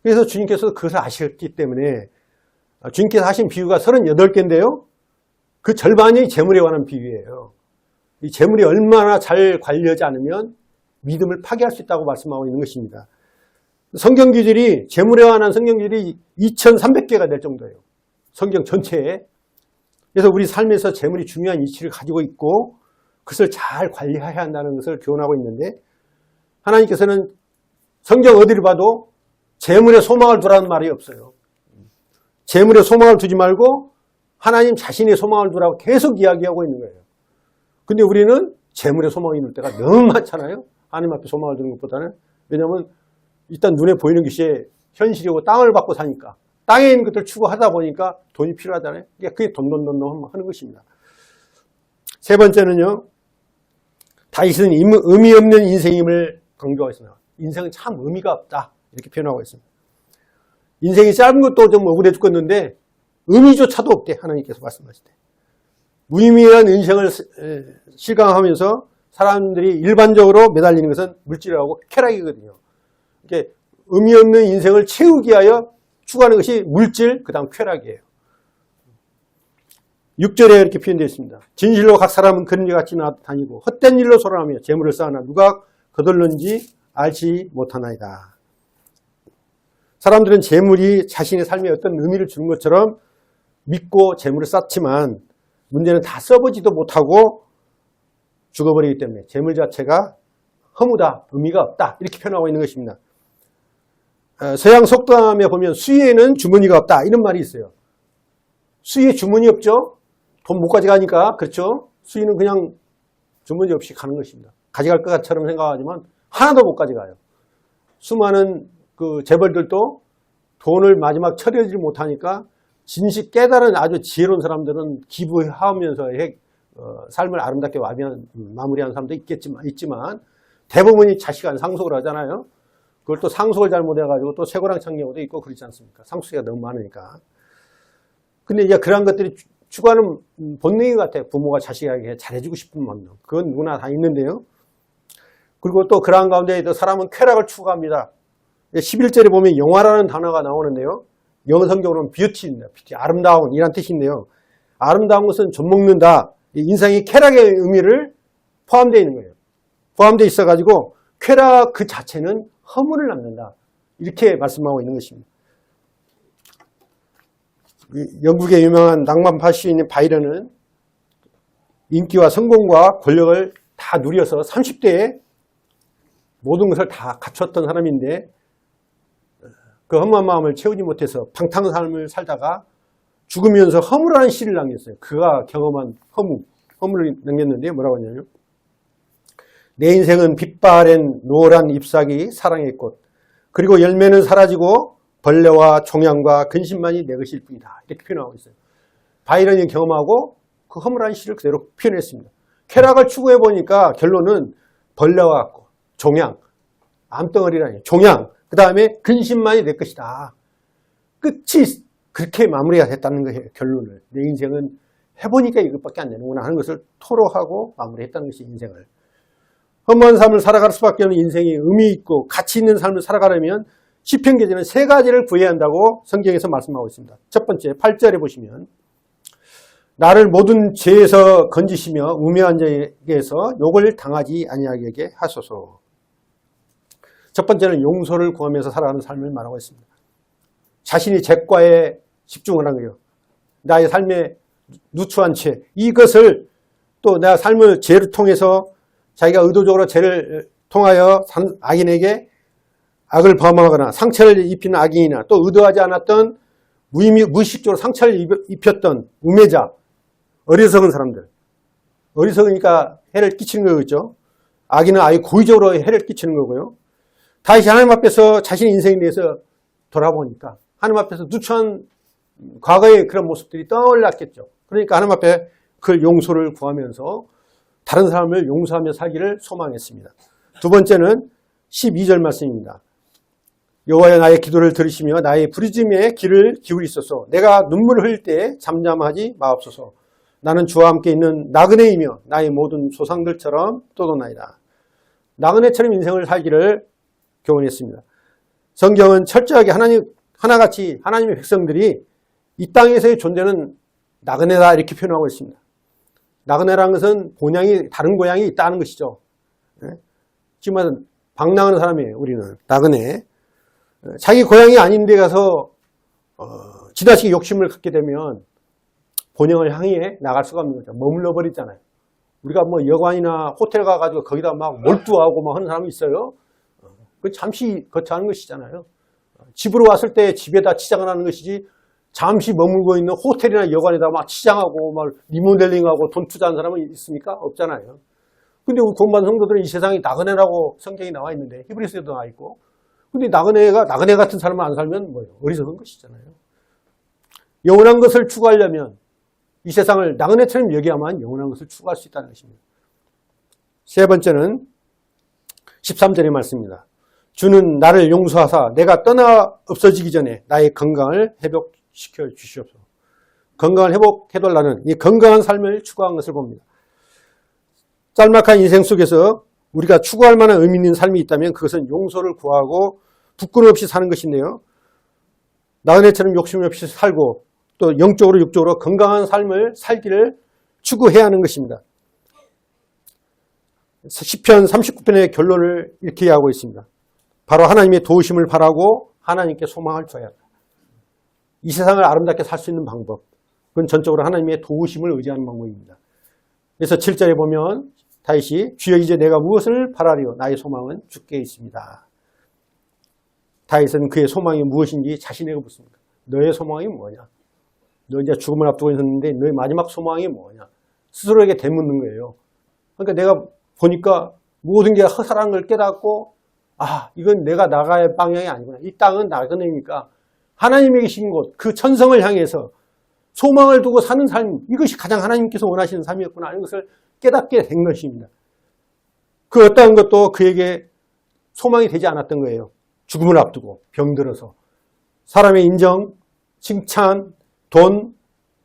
그래서 주님께서도 그것을 아셨기 때문에 주님께서 하신 비유가 38개인데요. 그 절반이 재물에 관한 비유예요. 이 재물이 얼마나 잘 관리하지 않으면 믿음을 파괴할 수 있다고 말씀하고 있는 것입니다. 성경 기준이 재물에 관한 성경 기준이 2,300개가 될 정도예요. 성경 전체에. 그래서 우리 삶에서 재물이 중요한 이치를 가지고 있고 그것을 잘 관리해야 한다는 것을 교훈하고 있는데 하나님께서는 성경 어디를 봐도 재물에 소망을 두라는 말이 없어요. 재물에 소망을 두지 말고 하나님 자신의 소망을 두라고 계속 이야기하고 있는 거예요. 근데 우리는 재물에 소망이 있는 때가 너무 많잖아요. 하나님 앞에 소망을 두는 것보다는. 왜냐하면 일단 눈에 보이는 것이 현실이고 땅을 받고 사니까 땅에 있는 것들을 추구하다 보니까 돈이 필요하잖아요. 그게 돈 하는 것입니다. 세 번째는요. 다윗은 의미 없는 인생임을 강조하고 있습니다. 인생은 참 의미가 없다. 이렇게 표현하고 있습니다. 인생이 짧은 것도 좀 억울해 죽겠는데 의미조차도 없대. 하나님께서 말씀하실 때. 무의미한 인생을 실감하면서 사람들이 일반적으로 매달리는 것은 물질하고 쾌락이거든요. 이렇게 의미 없는 인생을 채우기 위하여 추구하는 것이 물질, 그 다음 쾌락이에요. 6절에 이렇게 표현되어 있습니다. 진실로 각 사람은 그런 일같이 다니고 헛된 일로 소란하며 재물을 쌓으나 누가 거둘는지 알지 못하나이다. 사람들은 재물이 자신의 삶에 어떤 의미를 주는 것처럼 믿고 재물을 쌓지만 문제는 다 써보지도 못하고 죽어버리기 때문에 재물 자체가 허무다, 의미가 없다 이렇게 표현하고 있는 것입니다. 서양 속담에 보면 수의에는 주머니가 없다 이런 말이 있어요. 수의에 주머니 없죠? 돈 못 가져가니까. 그렇죠? 수의는 그냥 주머니 없이 가는 것입니다. 가져갈 것처럼 생각하지만 하나도 못 가져가요. 수많은 그 재벌들도 돈을 마지막 처리하지 못하니까 진실 깨달은 아주 지혜로운 사람들은 기부하면서 삶을 아름답게 마무리하는 사람도 있지만 대부분이 자식한 상속을 하잖아요. 그걸 또 상속을 잘못해가지고 또 쇠고랑창 경우도 있고 그렇지 않습니까? 상속세가 너무 많으니까. 근데 이제 그러한 것들이 추구하는 본능인 것 같아요. 부모가 자식에게 잘해주고 싶은 본능. 그건 누구나 다 있는데요. 그리고 또 그러한 가운데 사람은 쾌락을 추구합니다. 11절에 보면 영화라는 단어가 나오는데요. 영어 성경으로는 뷰티입니다. 뷰티, 아름다운 이란 뜻인데요. 아름다운 것은 좀 먹는다. 인생이 쾌락의 의미를 포함되어 있는 거예요. 포함되어 있어가지고 쾌락 그 자체는 허물을 남는다. 이렇게 말씀하고 있는 것입니다. 영국의 유명한 낭만파 시인인 바이런은 인기와 성공과 권력을 다 누려서 30대에 모든 것을 다 갖췄던 사람인데 그 험한 마음을 채우지 못해서 방탕한 삶을 살다가 죽으면서 허무라는 시를 남겼어요. 그가 경험한 허물을 남겼는데 뭐라고 하냐면 내 인생은 빛바랜 노란 잎사귀 사랑의 꽃 그리고 열매는 사라지고 벌레와 종양과 근심만이 내 것일 뿐이다. 이렇게 표현하고 있어요. 바이런이 경험하고 그 허물한 시를 그대로 표현했습니다. 쾌락을 추구해 보니까 결론은 벌레와 같고 종양, 암덩어리라니 종양, 그 다음에 근심만이 내 것이다. 끝이 그렇게 마무리가 됐다는 거예요. 결론을. 내 인생은 해보니까 이것밖에 안 되는구나 하는 것을 토로하고 마무리했다는 것이 인생을. 험한 삶을 살아갈 수밖에 없는 인생이 의미 있고 가치 있는 삶을 살아가려면 시편 기자는 세 가지를 구해야 한다고 성경에서 말씀하고 있습니다. 첫 번째 8절에 보시면 나를 모든 죄에서 건지시며 우매한 자에게서 욕을 당하지 아니하게 하소서. 첫 번째는 용서를 구하면서 살아가는 삶을 말하고 있습니다. 자신이 죄과에 집중을 하는 거예요. 나의 삶에 누추한 죄, 이것을 또 내가 삶을 죄를 통해서 자기가 의도적으로 죄를 통하여 악인에게 악을 범하거나 상처를 입히는 악인이나 또 의도하지 않았던 무의식적으로 상처를 입혔던 우매자, 어리석은 사람들. 어리석으니까 해를 끼치는 거겠죠. 악인은 아예 고의적으로 해를 끼치는 거고요. 다시 하나님 앞에서 자신의 인생에 대해서 돌아보니까 하나님 앞에서 누추한 과거의 그런 모습들이 떠올랐겠죠. 그러니까 하나님 앞에 그 용서를 구하면서 다른 사람을 용서하며 살기를 소망했습니다. 두 번째는 12절 말씀입니다. 여호와여 나의 기도를 들으시며 나의 부르짖음에 귀를 기울이소서. 내가 눈물을 흘릴 때 잠잠하지 마옵소서. 나는 주와 함께 있는 나그네이며 나의 모든 조상들처럼 떠도나이다. 나그네처럼 인생을 살기를 교훈했습니다. 성경은 철저하게 하나같이 하나님의 백성들이 이 땅에서의 존재는 나그네다 이렇게 표현하고 있습니다. 나그네라는 것은 본향이 다른 고향이 있다는 것이죠. 지금 방랑하는 사람이에요. 우리는 나그네. 자기 고향이 아닌 데 가서 지나치게 욕심을 갖게 되면 본향을 향해 나갈 수가 없는 거죠. 머물러 버리잖아요. 우리가 뭐 여관이나 호텔 가가지고 거기다 막 몰두하고 막 하는 사람이 있어요. 그 잠시 거처하는 것이잖아요. 집으로 왔을 때 집에다 치장을 하는 것이지 잠시 머물고 있는 호텔이나 여관에다 막 치장하고 막 리모델링하고 돈 투자하는 사람은 있습니까? 없잖아요. 근데 우리 구원받은 성도들은 이 세상에 나그네라고 성경이 나와 있는데 히브리서에도 나와 있고 근데 나그네 같은 사람은 안 살면 뭐예요? 어리석은 것이잖아요. 영원한 것을 추구하려면 이 세상을 나그네처럼 여기야만 영원한 것을 추구할 수 있다는 것입니다. 세 번째는 13절의 말씀입니다. 주는 나를 용서하사 내가 떠나 없어지기 전에 나의 건강을 회복시켜 주시옵소서. 건강을 회복해달라는 이 건강한 삶을 추구한 것을 봅니다. 짤막한 인생 속에서 우리가 추구할 만한 의미 있는 삶이 있다면 그것은 용서를 구하고 부끄럼 없이 사는 것인데요. 나그네처럼 욕심 없이 살고 또 영적으로 육적으로 건강한 삶을 살기를 추구해야 하는 것입니다. 시편 39편의 결론을 이렇게 하고 있습니다. 바로 하나님의 도우심을 바라고 하나님께 소망을 줘야 한다. 이 세상을 아름답게 살 수 있는 방법, 그건 전적으로 하나님의 도우심을 의지하는 방법입니다. 그래서 7절에 보면 다윗이 주여 이제 내가 무엇을 바라리요? 나의 소망은 주께 있습니다. 다윗은 그의 소망이 무엇인지 자신에게 묻습니다. 너의 소망이 뭐냐? 너 이제 죽음을 앞두고 있었는데 너의 마지막 소망이 뭐냐? 스스로에게 되묻는 거예요. 그러니까 내가 보니까 모든 게 허사라는 걸 깨닫고 이건 내가 나갈 방향이 아니구나. 이 땅은 나그네니까 하나님이 계신 곳, 그 천성을 향해서 소망을 두고 사는 삶, 이것이 가장 하나님께서 원하시는 삶이었구나 하는 것을 깨닫게 된 것입니다. 그 어떠한 것도 그에게 소망이 되지 않았던 거예요. 죽음을 앞두고 병들어서 사람의 인정, 칭찬, 돈,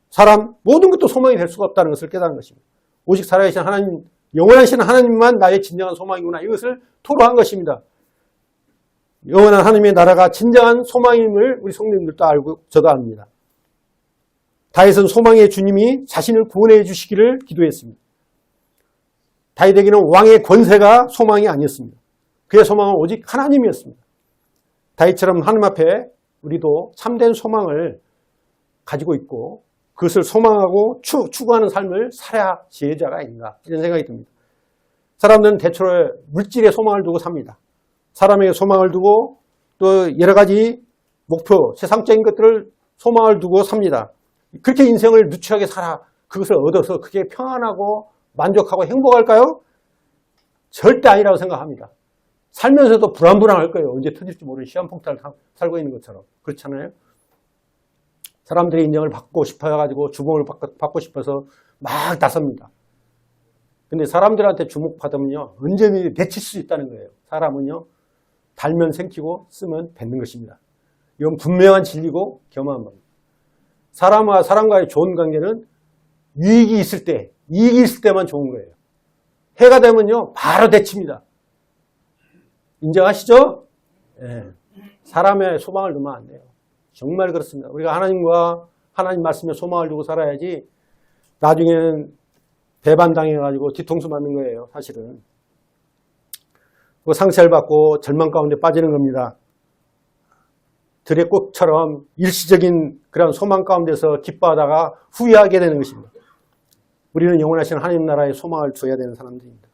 사람 모든 것도 소망이 될 수가 없다는 것을 깨달은 것입니다. 오직 살아계신 하나님, 영원하신 하나님만 나의 진정한 소망이구나. 이것을 토로한 것입니다. 영원한 하나님의 나라가 진정한 소망임을 우리 성도님들도 알고 저도 압니다. 다윗은 소망의 주님이 자신을 구원해 주시기를 기도했습니다. 다윗에게는 왕의 권세가 소망이 아니었습니다. 그의 소망은 오직 하나님이었습니다. 다윗처럼 하나님 앞에 우리도 참된 소망을 가지고 있고 그것을 소망하고 추구하는 삶을 살아야 지혜자가 아닌가 이런 생각이 듭니다. 사람들은 대체로 물질에 소망을 두고 삽니다. 사람에게 소망을 두고 또 여러 가지 목표, 세상적인 것들을 소망을 두고 삽니다. 그렇게 인생을 누추하게 살아 그것을 얻어서 그게 평안하고 만족하고 행복할까요? 절대 아니라고 생각합니다. 살면서도 불안불안할 거예요. 언제 터질지 모르는 시한폭탄을 살고 있는 것처럼. 그렇잖아요? 사람들의 인정을 받고 싶어가지고 주목을 받고 싶어서 막 나섭니다. 근데 사람들한테 주목받으면요. 언제든지 내칠 수 있다는 거예요. 사람은요. 달면 생기고 쓰면 뱉는 것입니다. 이건 분명한 진리고 겸한 겁니다. 사람과 사람과의 좋은 관계는 유익이 있을 때, 이익이 있을 때만 좋은 거예요. 해가 되면요. 바로 데칩니다. 인정하시죠? 네. 사람의 소망을 두면 안 돼요. 정말 그렇습니다. 우리가 하나님과 하나님 말씀에 소망을 두고 살아야지 나중에는 배반당해가지고 뒤통수 맞는 거예요. 사실은. 상처를 받고 절망 가운데 빠지는 겁니다. 들의 꽃처럼 일시적인 그런 소망 가운데서 기뻐하다가 후회하게 되는 것입니다. 우리는 영원하신 하나님 나라에 소망을 둬야 되는 사람들입니다.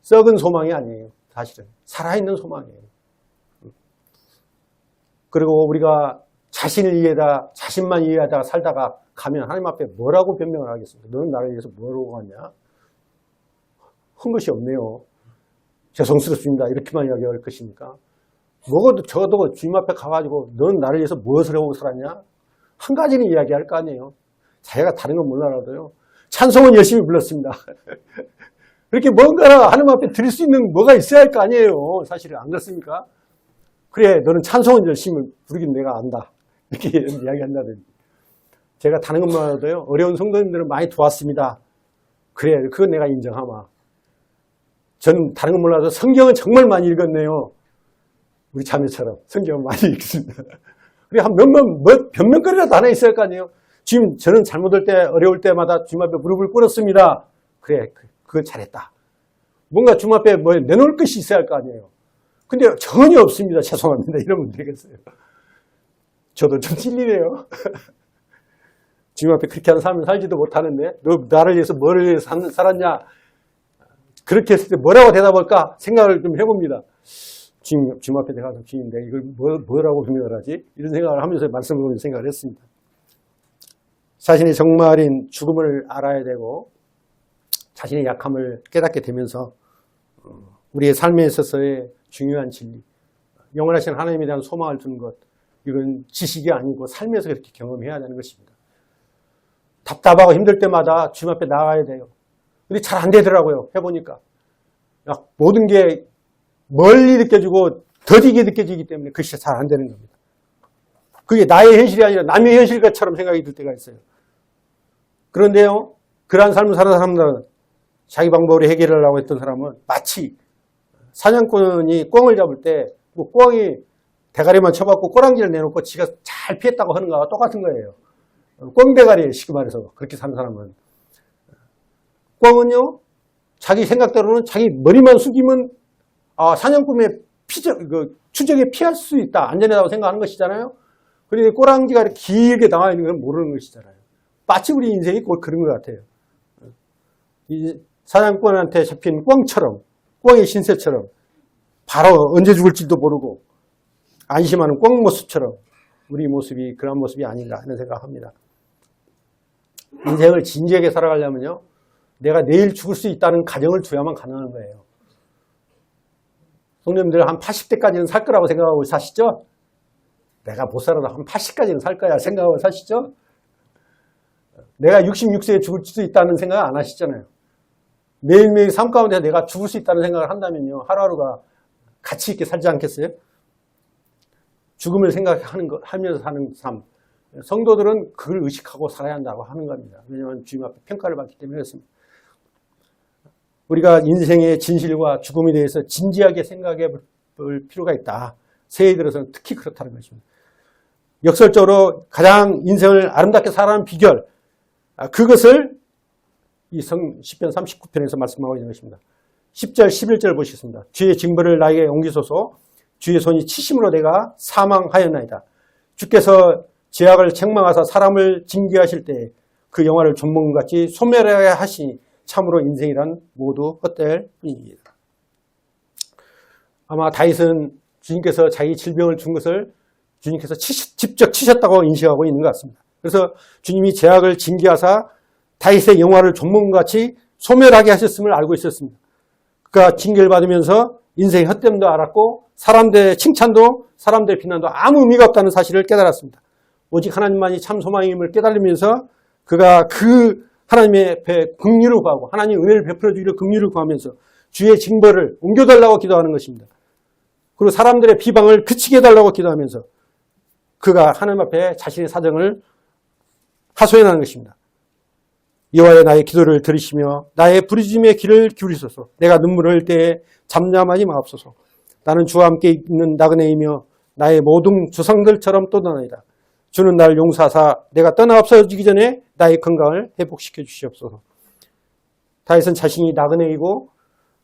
썩은 소망이 아니에요. 사실은. 살아있는 소망이에요. 그리고 우리가 자신을 이해하다, 자신만 이해하다가 살다가 가면 하나님 앞에 뭐라고 변명을 하겠습니까? 너는 나를 위해서 뭐라고 하냐? 한 것이 없네요. 죄송스럽습니다. 이렇게만 이야기할 것입니까? 먹어도 저도 주님 앞에 가가지고 너는 나를 위해서 무엇을 하고 살았냐? 한 가지는 이야기할 거 아니에요. 자기가 다른 건 몰라도요. 찬송은 열심히 불렀습니다. 그렇게 뭔가를 하나님 앞에 드릴 수 있는 뭐가 있어야 할 거 아니에요. 사실은 안 그렇습니까? 그래, 너는 찬송은 열심히 부르긴 내가 안다. 이렇게 이야기한다든지. 제가 다른 건 몰라도요. 어려운 성도님들은 많이 도왔습니다. 그래, 그건 내가 인정하마. 저는 다른 건 몰라도 성경은 정말 많이 읽었네요. 우리 자매처럼 성경은 많이 읽습니다. 그래, 한 변명거리라도 하나 있어야 할 거 아니에요. 지금 저는 잘못할 때, 어려울 때마다 주님 앞에 무릎을 꿇었습니다. 그래, 그거 잘했다. 뭔가 주님 앞에 뭐 내놓을 것이 있어야 할 거 아니에요. 근데 전혀 없습니다. 죄송합니다. 이러면 되겠어요. 저도 좀 찔리네요. 주님 앞에 그렇게 하는 삶을 살지도 못하는데 너 나를 위해서 뭐를 위해서 살았냐. 그렇게 했을 때 뭐라고 대답할까 생각을 좀 해봅니다. 주님 앞에 내가 주님 내가 이걸 뭐라고 변명을 하지? 이런 생각을 하면서 말씀을 보면서 생각을 했습니다. 자신의 정말인 죽음을 알아야 되고 자신의 약함을 깨닫게 되면서 우리의 삶에 있어서의 중요한 진리, 영원하신 하나님에 대한 소망을 두는 것, 이건 지식이 아니고 삶에서 그렇게 경험해야 되는 것입니다. 답답하고 힘들 때마다 주님 앞에 나가야 돼요. 근데 잘 안 되더라고요. 해보니까. 모든 게 멀리 느껴지고 더디게 느껴지기 때문에 그것이 잘 안 되는 겁니다. 그게 나의 현실이 아니라 남의 현실처럼 생각이 들 때가 있어요. 그런데요, 그러한 삶을 사는 사람들은 자기 방법으로 해결하려고 했던 사람은 마치 사냥꾼이 꿩을 잡을 때 뭐 꿩이 대가리만 쳐받고 꼬랑지를 내놓고 지가 잘 피했다고 하는 거와 똑같은 거예요. 꿩대가리 쉽게 말해서 그렇게 사는 사람은. 꿩은요, 자기 생각대로는 자기 머리만 숙이면 사냥꾼의 추적에 피할 수 있다. 안전하다고 생각하는 것이잖아요. 그런데 꼬랑지가 이렇게 길게 나와 있는 건 모르는 것이잖아요. 마치 우리 인생이 곧 그런 것 같아요. 이 사냥꾼한테 잡힌 꿩처럼, 꿩의 신세처럼 바로 언제 죽을지도 모르고 안심하는 꿩 모습처럼 우리 모습이 그런 모습이 아닌가 하는 생각합니다. 인생을 진지하게 살아가려면요, 내가 내일 죽을 수 있다는 가정을 두야만 가능한 거예요. 성도님들 한 80대까지는 살 거라고 생각하고 사시죠? 내가 못 살아도 한 80까지는 살 거야 생각하고 사시죠? 내가 66세에 죽을 수 있다는 생각 안 하시잖아요. 매일매일 삶 가운데 내가 죽을 수 있다는 생각을 한다면요, 하루하루가 가치 있게 살지 않겠어요? 죽음을 생각하면서 사는 삶. 성도들은 그걸 의식하고 살아야 한다고 하는 겁니다. 왜냐하면 주님 앞에 평가를 받기 때문에 그렇습니다. 우리가 인생의 진실과 죽음에 대해서 진지하게 생각해 볼 필요가 있다. 새해 들어서는 특히 그렇다는 것입니다. 역설적으로 가장 인생을 아름답게 살아가는 비결, 그것을 이 시편 39편에서 말씀하고 있는 것입니다. 10절, 11절 보시겠습니다. 주의 징벌을 나에게 옮기소서. 주의 손이 치심으로 내가 사망하였나이다. 주께서 죄악을 책망하사 사람을 징계하실 때 그 영화를 존몽같이 소멸하게 하시니 참으로 인생이란 모두 헛될 뿐입니다. 아마 다윗은 주님께서 자기 질병을 준 것을 주님께서 직접 치셨다고 인식하고 있는 것 같습니다. 그래서 주님이 죄악을 징계하사 다윗의 영화를 존몽같이 소멸하게 하셨음을 알고 있었습니다. 그가 징계를 받으면서 인생의 헛됨도 알았고 사람들의 칭찬도 사람들의 비난도 아무 의미가 없다는 사실을 깨달았습니다. 오직 하나님만이 참 소망임을 깨달으면서 그가 그 하나님의 앞에 긍휼을 구하고 하나님 은혜를 베풀어 주기를 긍휼을 구하면서 주의 징벌을 옮겨달라고 기도하는 것입니다. 그리고 사람들의 비방을 그치게 해달라고 기도하면서 그가 하나님 앞에 자신의 사정을 하소연하는 것입니다. 여호와의 나의 기도를 들으시며 나의 부르짖음의 귀를 기울이소서. 내가 눈물을 흘릴 때에 잠잠하지 마옵소서. 나는 주와 함께 있는 나그네이며 나의 모든 조상들처럼 떠나나이다. 주는 나를 용서하사 내가 떠나 없어지기 전에 나의 건강을 회복시켜 주시옵소서. 다윗은 자신이 나그네이고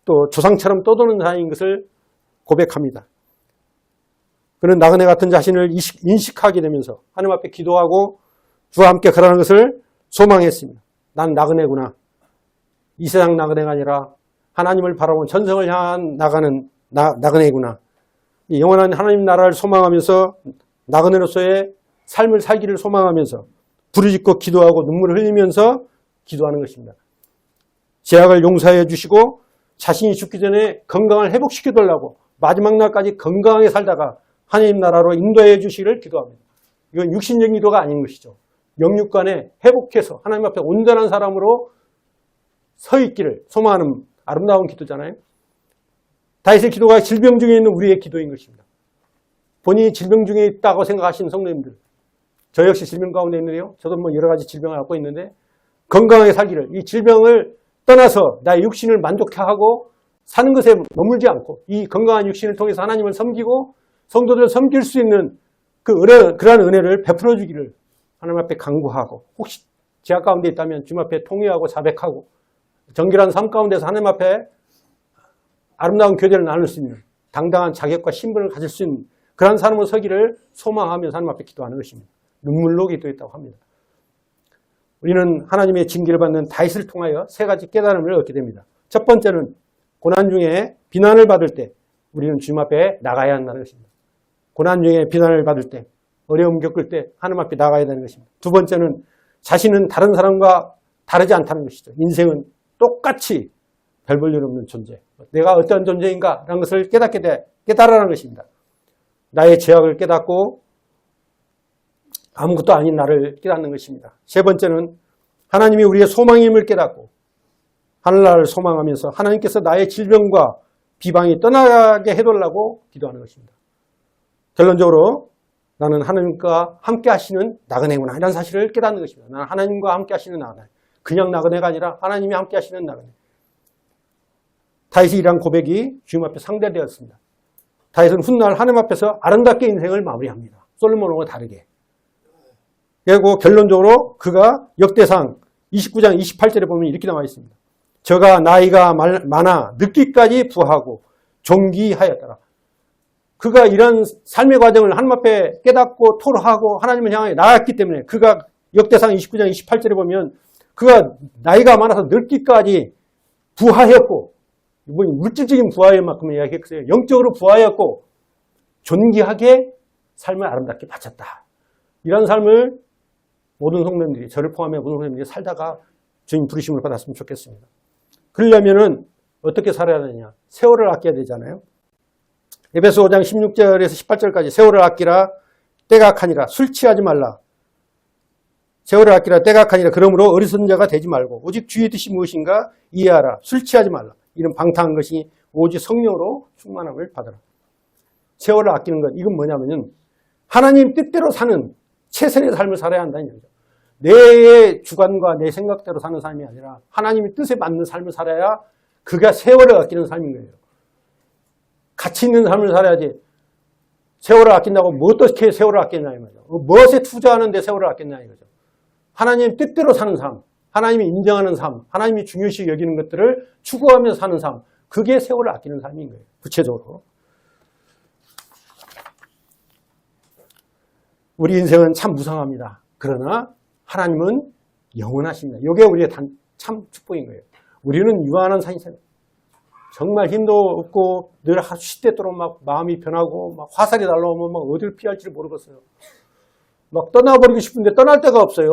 또 조상처럼 떠도는 자인 것을 고백합니다. 그는 나그네 같은 자신을 인식하게 되면서 하나님 앞에 기도하고 주와 함께 걸어가는 것을 소망했습니다. 난 나그네구나. 이 세상 나그네가 아니라 하나님을 바라본 전성을 향한 나가는 나그네구나. 영원한 하나님 나라를 소망하면서 나그네로서의 삶을 살기를 소망하면서 부르짖고 기도하고 눈물을 흘리면서 기도하는 것입니다. 죄악을 용서해 주시고 자신이 죽기 전에 건강을 회복시켜 달라고 마지막 날까지 건강하게 살다가 하나님 나라로 인도해 주시기를 기도합니다. 이건 육신적인 기도가 아닌 것이죠. 영육간에 회복해서 하나님 앞에 온전한 사람으로 서 있기를 소망하는 아름다운 기도잖아요. 다윗의 기도가 질병 중에 있는 우리의 기도인 것입니다. 본인이 질병 중에 있다고 생각하시는 성도님들, 저 역시 질병 가운데 있는데요. 저도 뭐 여러 가지 질병을 갖고 있는데 건강하게 살기를, 이 질병을 떠나서 나의 육신을 만족하고 사는 것에 머물지 않고 이 건강한 육신을 통해서 하나님을 섬기고 성도들을 섬길 수 있는 그러한 은혜를 베풀어 주기를 하나님 앞에 간구하고, 혹시 죄악 가운데 있다면 주님 앞에 통회하고 자백하고 정결한 삶 가운데서 하나님 앞에 아름다운 교제를 나눌 수 있는 당당한 자격과 신분을 가질 수 있는 그러한 삶으로 서기를 소망하면서 하나님 앞에 기도하는 것입니다. 눈물로 기도했다고 합니다. 우리는 하나님의 징계를 받는 다윗을 통하여 세 가지 깨달음을 얻게 됩니다. 첫 번째는 고난 중에 비난을 받을 때 우리는 주님 앞에 나가야 한다는 것입니다. 고난 중에 비난을 받을 때, 어려움 겪을 때 하나님 앞에 나가야 되는 것입니다. 두 번째는 자신은 다른 사람과 다르지 않다는 것이죠. 인생은 똑같이 별 볼 일 없는 존재. 내가 어떤 존재인가 라는 것을 깨달으라는 것입니다. 나의 죄악을 깨닫고 아무것도 아닌 나를 깨닫는 것입니다. 세 번째는 하나님이 우리의 소망임을 깨닫고 하늘나라를 소망하면서 하나님께서 나의 질병과 비방이 떠나게 해달라고 기도하는 것입니다. 결론적으로 나는 하나님과 함께 하시는 나그네구나 이런 사실을 깨닫는 것입니다. 나는 하나님과 함께 하시는 나그네. 그냥 나그네가 아니라 하나님이 함께 하시는 나그네. 다윗의 이러한 고백이 주님 앞에 상대되었습니다. 다윗은 훗날 하나님 앞에서 아름답게 인생을 마무리합니다. 솔로몬과 다르게. 그리고 결론적으로 그가 역대상 29장 28절에 보면 이렇게 나와 있습니다. 저가 나이가 많아 늙기까지 부하고 존귀하였더라. 그가 이런 삶의 과정을 하나님 앞에 깨닫고 토로하고 하나님을 향해 나아갔기 때문에 그가 역대상 29장 28절에 보면 그가 나이가 많아서 늙기까지 부하였고, 물질적인 부하일 만큼 이야기했어요. 영적으로 부하였고 존귀하게 삶을 아름답게 바쳤다. 이런 삶을 모든 성도님들이, 저를 포함해 모든 성도님들이 살다가 주님 부르심을 받았으면 좋겠습니다. 그러려면은 어떻게 살아야 되냐? 세월을 아껴야 되잖아요. 에베소 5장 16절에서 18절까지 세월을 아끼라 때가 악하니라 술 취하지 말라. 세월을 아끼라 때가 악하니라 그러므로 어리석은 자가 되지 말고 오직 주의 뜻이 무엇인가 이해하라. 술 취하지 말라. 이런 방탕한 것이 오직 성령으로 충만함을 받으라. 세월을 아끼는 것, 이건 뭐냐면은 하나님 뜻대로 사는 최선의 삶을 살아야 한다는 얘기죠. 내 주관과 내 생각대로 사는 삶이 아니라 하나님의 뜻에 맞는 삶을 살아야 그가 세월을 아끼는 삶인 거예요. 가치 있는 삶을 살아야지. 세월을 아낀다고 뭐 어떻게 세월을 아끼냐 이거죠. 무엇에 투자하는데 세월을 아꼈냐 이거죠. 하나님 뜻대로 사는 삶, 하나님이 인정하는 삶, 하나님이 중요시 여기는 것들을 추구하면서 사는 삶, 그게 세월을 아끼는 삶인 거예요. 구체적으로. 우리 인생은 참 무상합니다. 그러나 하나님은 영원하십니다. 이게 우리의 참 축복인 거예요. 우리는 유한한 산이잖아요. 정말 힘도 없고 늘 시대도록 막 마음이 변하고 막 화살이 날라오면 막 어디를 피할지를 모르겠어요. 막 떠나버리고 싶은데 떠날 데가 없어요.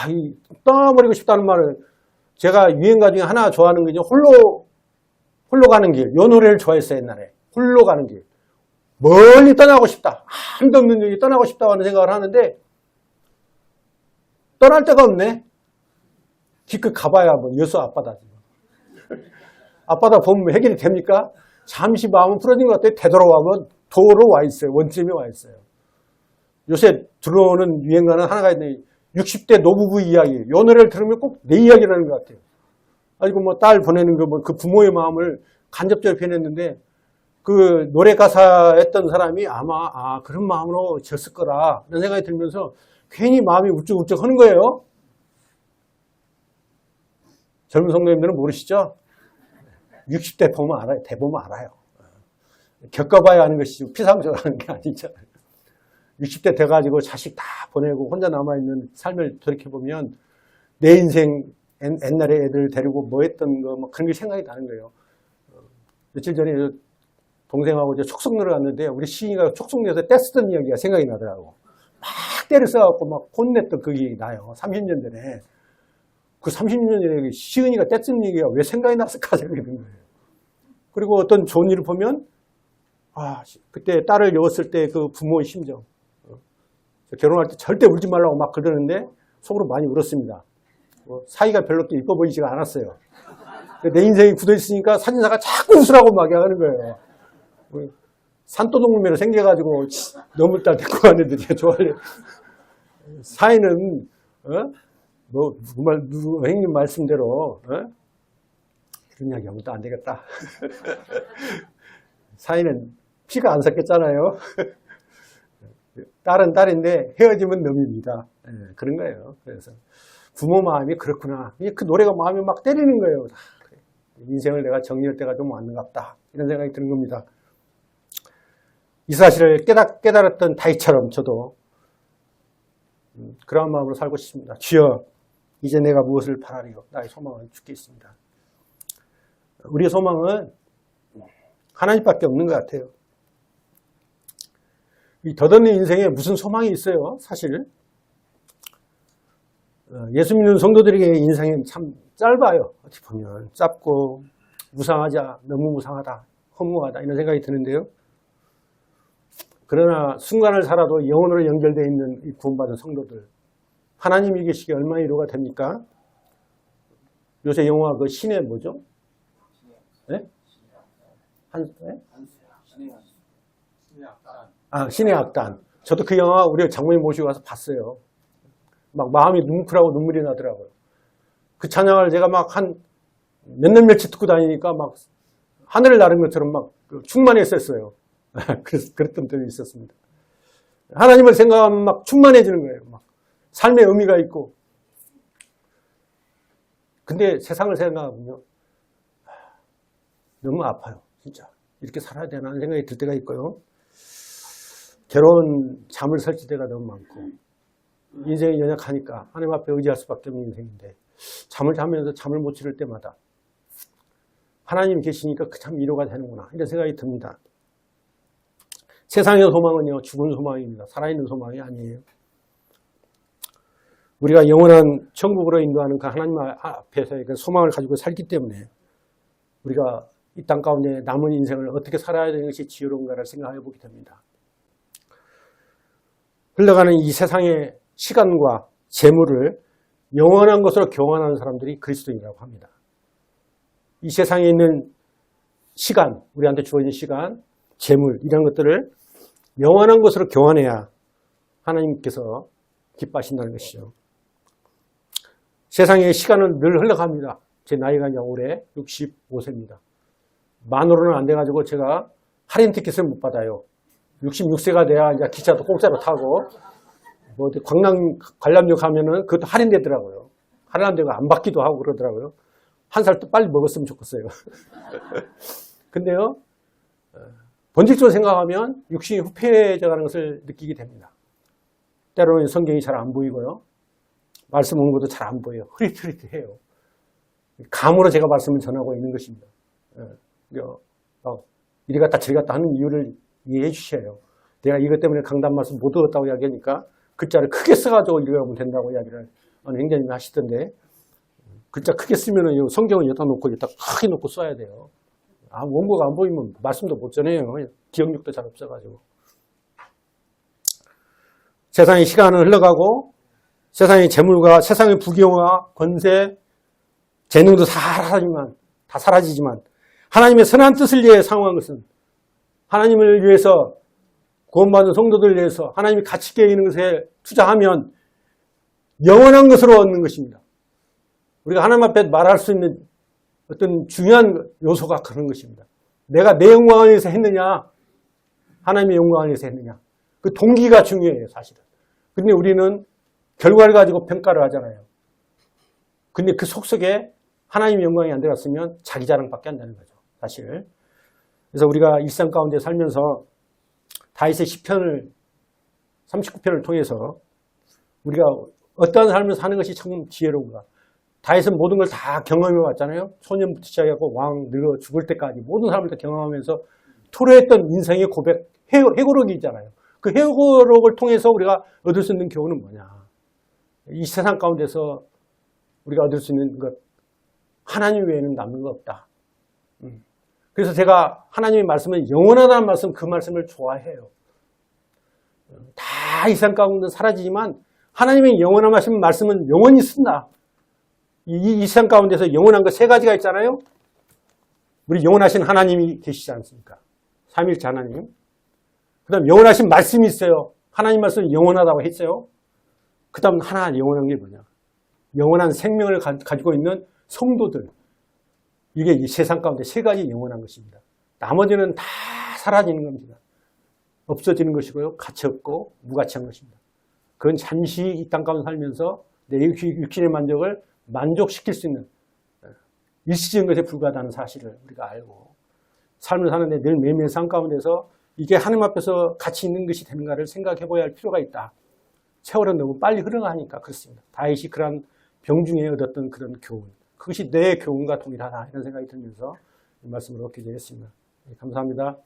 이 떠나버리고 싶다는 말은 제가 유행가 중에 하나 좋아하는 게 홀로 가는 길. 이 노래를 좋아했어요, 옛날에. 홀로 가는 길. 멀리 떠나고 싶다. 아무도 없는 여기 떠나고 싶다고 하는 생각을 하는데 떠날 데가 없네. 기껏 가봐야 뭐 여수 앞바다지. 앞바다 보면 해결이 됩니까? 잠시 마음은 풀어진 것 같아요. 되돌아가면 도로 와 있어요. 원점에 와 있어요. 요새 들어오는 유행가는 하나가 있네. 60대 노부부 이야기. 이 노래를 들으면 꼭 내 이야기라는 것 같아요. 아이고 뭐 딸 보내는 거 그 부모의 마음을 간접적으로 표현했는데 그 노래 가사 했던 사람이 아마 그런 마음으로 지었을 거라 이런 생각이 들면서 괜히 마음이 울적울적 하는 거예요. 젊은 성도님들은 모르시죠? 60대 보면 알아요. 대보면 알아요. 겪어봐야 하는 것이지 피상적으로 하는 게 아니잖아요. 60대 돼가지고 자식 다 보내고 혼자 남아있는 삶을 돌이켜보면 내 인생 옛날에 애들 데리고 뭐 했던 거 그런 게 생각이 나는 거예요. 며칠 전에 동생하고 이제 촉성로를 갔는데 우리 시인이가 촉성로에서 떼쓰던 이야기가 생각이 나더라고. 막 때를 써갖고 막 혼냈던 그게 나요. 30년 전에. 그 30년 전에 시은이가 떼쓰는 얘기가 왜 생각이 났을까 생각이 드는 거예요. 그리고 어떤 좋은 일을 보면 그때 딸을 여웠을 때 그 부모의 심정. 결혼할 때 절대 울지 말라고 막 그러는데 속으로 많이 울었습니다. 사이가 별로 이뻐 보이지가 않았어요. 내 인생이 굳어있으니까 사진사가 자꾸 웃으라고 막 하는 거예요. 산도동물매로 생겨가지고 너무 딸 데리고 왔는데 제가 좋아해요. 사이는 누구 형님 말씀대로 그런 이야기 하면 또 안 되겠다. 사이는 피가 안 섞였잖아요. 딸은 딸인데 헤어지면 놈입니다. 그런 거예요. 그래서 부모 마음이 그렇구나. 그 노래가 마음이 막 때리는 거예요. 인생을 내가 정리할 때가 좀 왔는갑다. 이런 생각이 드는 겁니다. 이 사실을 깨달았던 다윗처럼 저도 그런 마음으로 살고 싶습니다. 주여, 이제 내가 무엇을 바라리요? 나의 소망은 주께 있습니다. 우리의 소망은 하나님밖에 없는 것 같아요. 이 덧없는 인생에 무슨 소망이 있어요? 사실 예수 믿는 성도들에게 인생은 참 짧아요. 어떻게 보면 짧고 무상하자, 너무 무상하다, 허무하다 이런 생각이 드는데요. 그러나 순간을 살아도 영혼으로 연결되어 있는 이 구원받은 성도들, 하나님이 계시기에 얼마나 위로가 됩니까? 요새 영화 그 신의 뭐죠? 네? 신의 악단. 저도 그 영화 우리 장모님 모시고 가서 봤어요. 막 마음이 뭉클하고 눈물이 나더라고요. 그 찬양을 제가 막 한 몇 년 며칠 듣고 다니니까 막 하늘을 나른 것처럼 막 충만했었어요. 그랬던 때도 있었습니다. 하나님을 생각하면 막 충만해지는 거예요. 막 삶의 의미가 있고. 근데 세상을 생각하면요, 너무 아파요. 진짜 이렇게 살아야 되나 하는 생각이 들 때가 있고요. 괴로운 잠을 설칠 때가 너무 많고, 인생이 연약하니까 하나님 앞에 의지할 수밖에 없는 인생인데 잠을 자면서 잠을 못 치를 때마다 하나님 계시니까 그 참 위로가 되는구나 이런 생각이 듭니다. 세상의 소망은요, 죽은 소망입니다. 살아있는 소망이 아니에요. 우리가 영원한 천국으로 인도하는 그 하나님 앞에서의 그 소망을 가지고 살기 때문에 우리가 이 땅 가운데 남은 인생을 어떻게 살아야 되는 것이 지혜로운가를 생각해 보게 됩니다. 흘러가는 이 세상의 시간과 재물을 영원한 것으로 교환하는 사람들이 그리스도인이라고 합니다. 이 세상에 있는 시간, 우리한테 주어진 시간, 재물 이런 것들을 영원한 것으로 교환해야 하나님께서 기뻐하신다는 것이죠. 세상의 시간은 늘 흘러갑니다. 제 나이가 이제 올해 65세입니다. 만으로는 안 돼가지고 제가 할인 티켓을 못 받아요. 66세가 돼야 이제 기차도 공짜로 타고, 뭐 어디 관람역 가면은 그것도 할인되더라고요. 할인되고 안 받기도 하고 그러더라고요. 한 살 또 빨리 먹었으면 좋겠어요. 근데요, 본질적으로 생각하면 육신이 후패해져가는 것을 느끼게 됩니다. 때로는 성경이 잘 안 보이고요. 말씀 오는 것도 잘 안 보여요. 흐릿흐릿해요. 감으로 제가 말씀을 전하고 있는 것입니다. 이리 갔다 저리 갔다 하는 이유를 이해해 주셔요. 내가 이것 때문에 강단 말씀 못 얻었다고 이야기하니까 글자를 크게 써가지고 읽으면 된다고 이야기를 행자님이 하시던데, 글자 크게 쓰면 성경을 여기다 놓고 여기다 크게 놓고 써야 돼요. 원고가 안 보이면 말씀도 못 전해요. 기억력도 잘 없어가지고. 세상의 시간은 흘러가고 세상의 재물과 세상의 부귀영화, 권세, 재능도 다 사라지지만 하나님의 선한 뜻을 위해 사용한 것은 하나님을 위해서 구원받은 성도들을 위해서 하나님이 가치 있게 있는 것에 투자하면 영원한 것으로 얻는 것입니다. 우리가 하나님 앞에 말할 수 있는 어떤 중요한 요소가 그런 것입니다. 내가 내 영광을 위해서 했느냐, 하나님의 영광을 위해서 했느냐. 그 동기가 중요해요, 사실은. 근데 우리는 결과를 가지고 평가를 하잖아요. 근데 그 속속에 하나님의 영광이 안 들어갔으면 자기 자랑밖에 안 되는 거죠, 사실. 그래서 우리가 일상 가운데 살면서 다윗의 시편을 39편을 통해서 우리가 어떠한 삶을 사는 것이 참 지혜로운가. 다윗은 모든 걸 다 경험해 왔잖아요. 소년부터 시작하고 왕 늙어 죽을 때까지 모든 삶을 다 경험하면서 토로했던 인생의 고백, 회고록이 있잖아요. 그 회고록을 통해서 우리가 얻을 수 있는 교훈은 뭐냐. 이 세상 가운데서 우리가 얻을 수 있는 것, 하나님 외에는 남는 거 없다. 그래서 제가 하나님의 말씀은 영원하다는 말씀, 그 말씀을 좋아해요. 다 이 세상 가운데 사라지지만 하나님의 영원한 말씀은 영원히 쓴다. 이 세상 가운데서 영원한 것 세 가지가 있잖아요. 우리 영원하신 하나님이 계시지 않습니까? 삼일체 하나님. 그 다음 영원하신 말씀이 있어요. 하나님 말씀은 영원하다고 했어요. 그 다음 하나 영원한 게 뭐냐. 영원한 생명을 가지고 있는 성도들. 이게 이 세상 가운데 세 가지 영원한 것입니다. 나머지는 다 사라지는 겁니다. 없어지는 것이고요. 가치 없고 무가치한 것입니다. 그건 잠시 이 땅 가운데 살면서 내 육신의 만족을 만족시킬 수 있는 일시적인 것에 불과하다는 사실을 우리가 알고 삶을 사는데 늘 매일매일 삶 가운데서 이게 하나님 앞에서 가치 있는 것이 되는가를 생각해 보아야 할 필요가 있다. 세월은 너무 빨리 흘러가니까 그렇습니다. 다윗이 그런 병중에 얻었던 그런 교훈, 그것이 내 교훈과 동일하다 이런 생각이 들면서 이 말씀을 얻게 되었습니다. 감사합니다.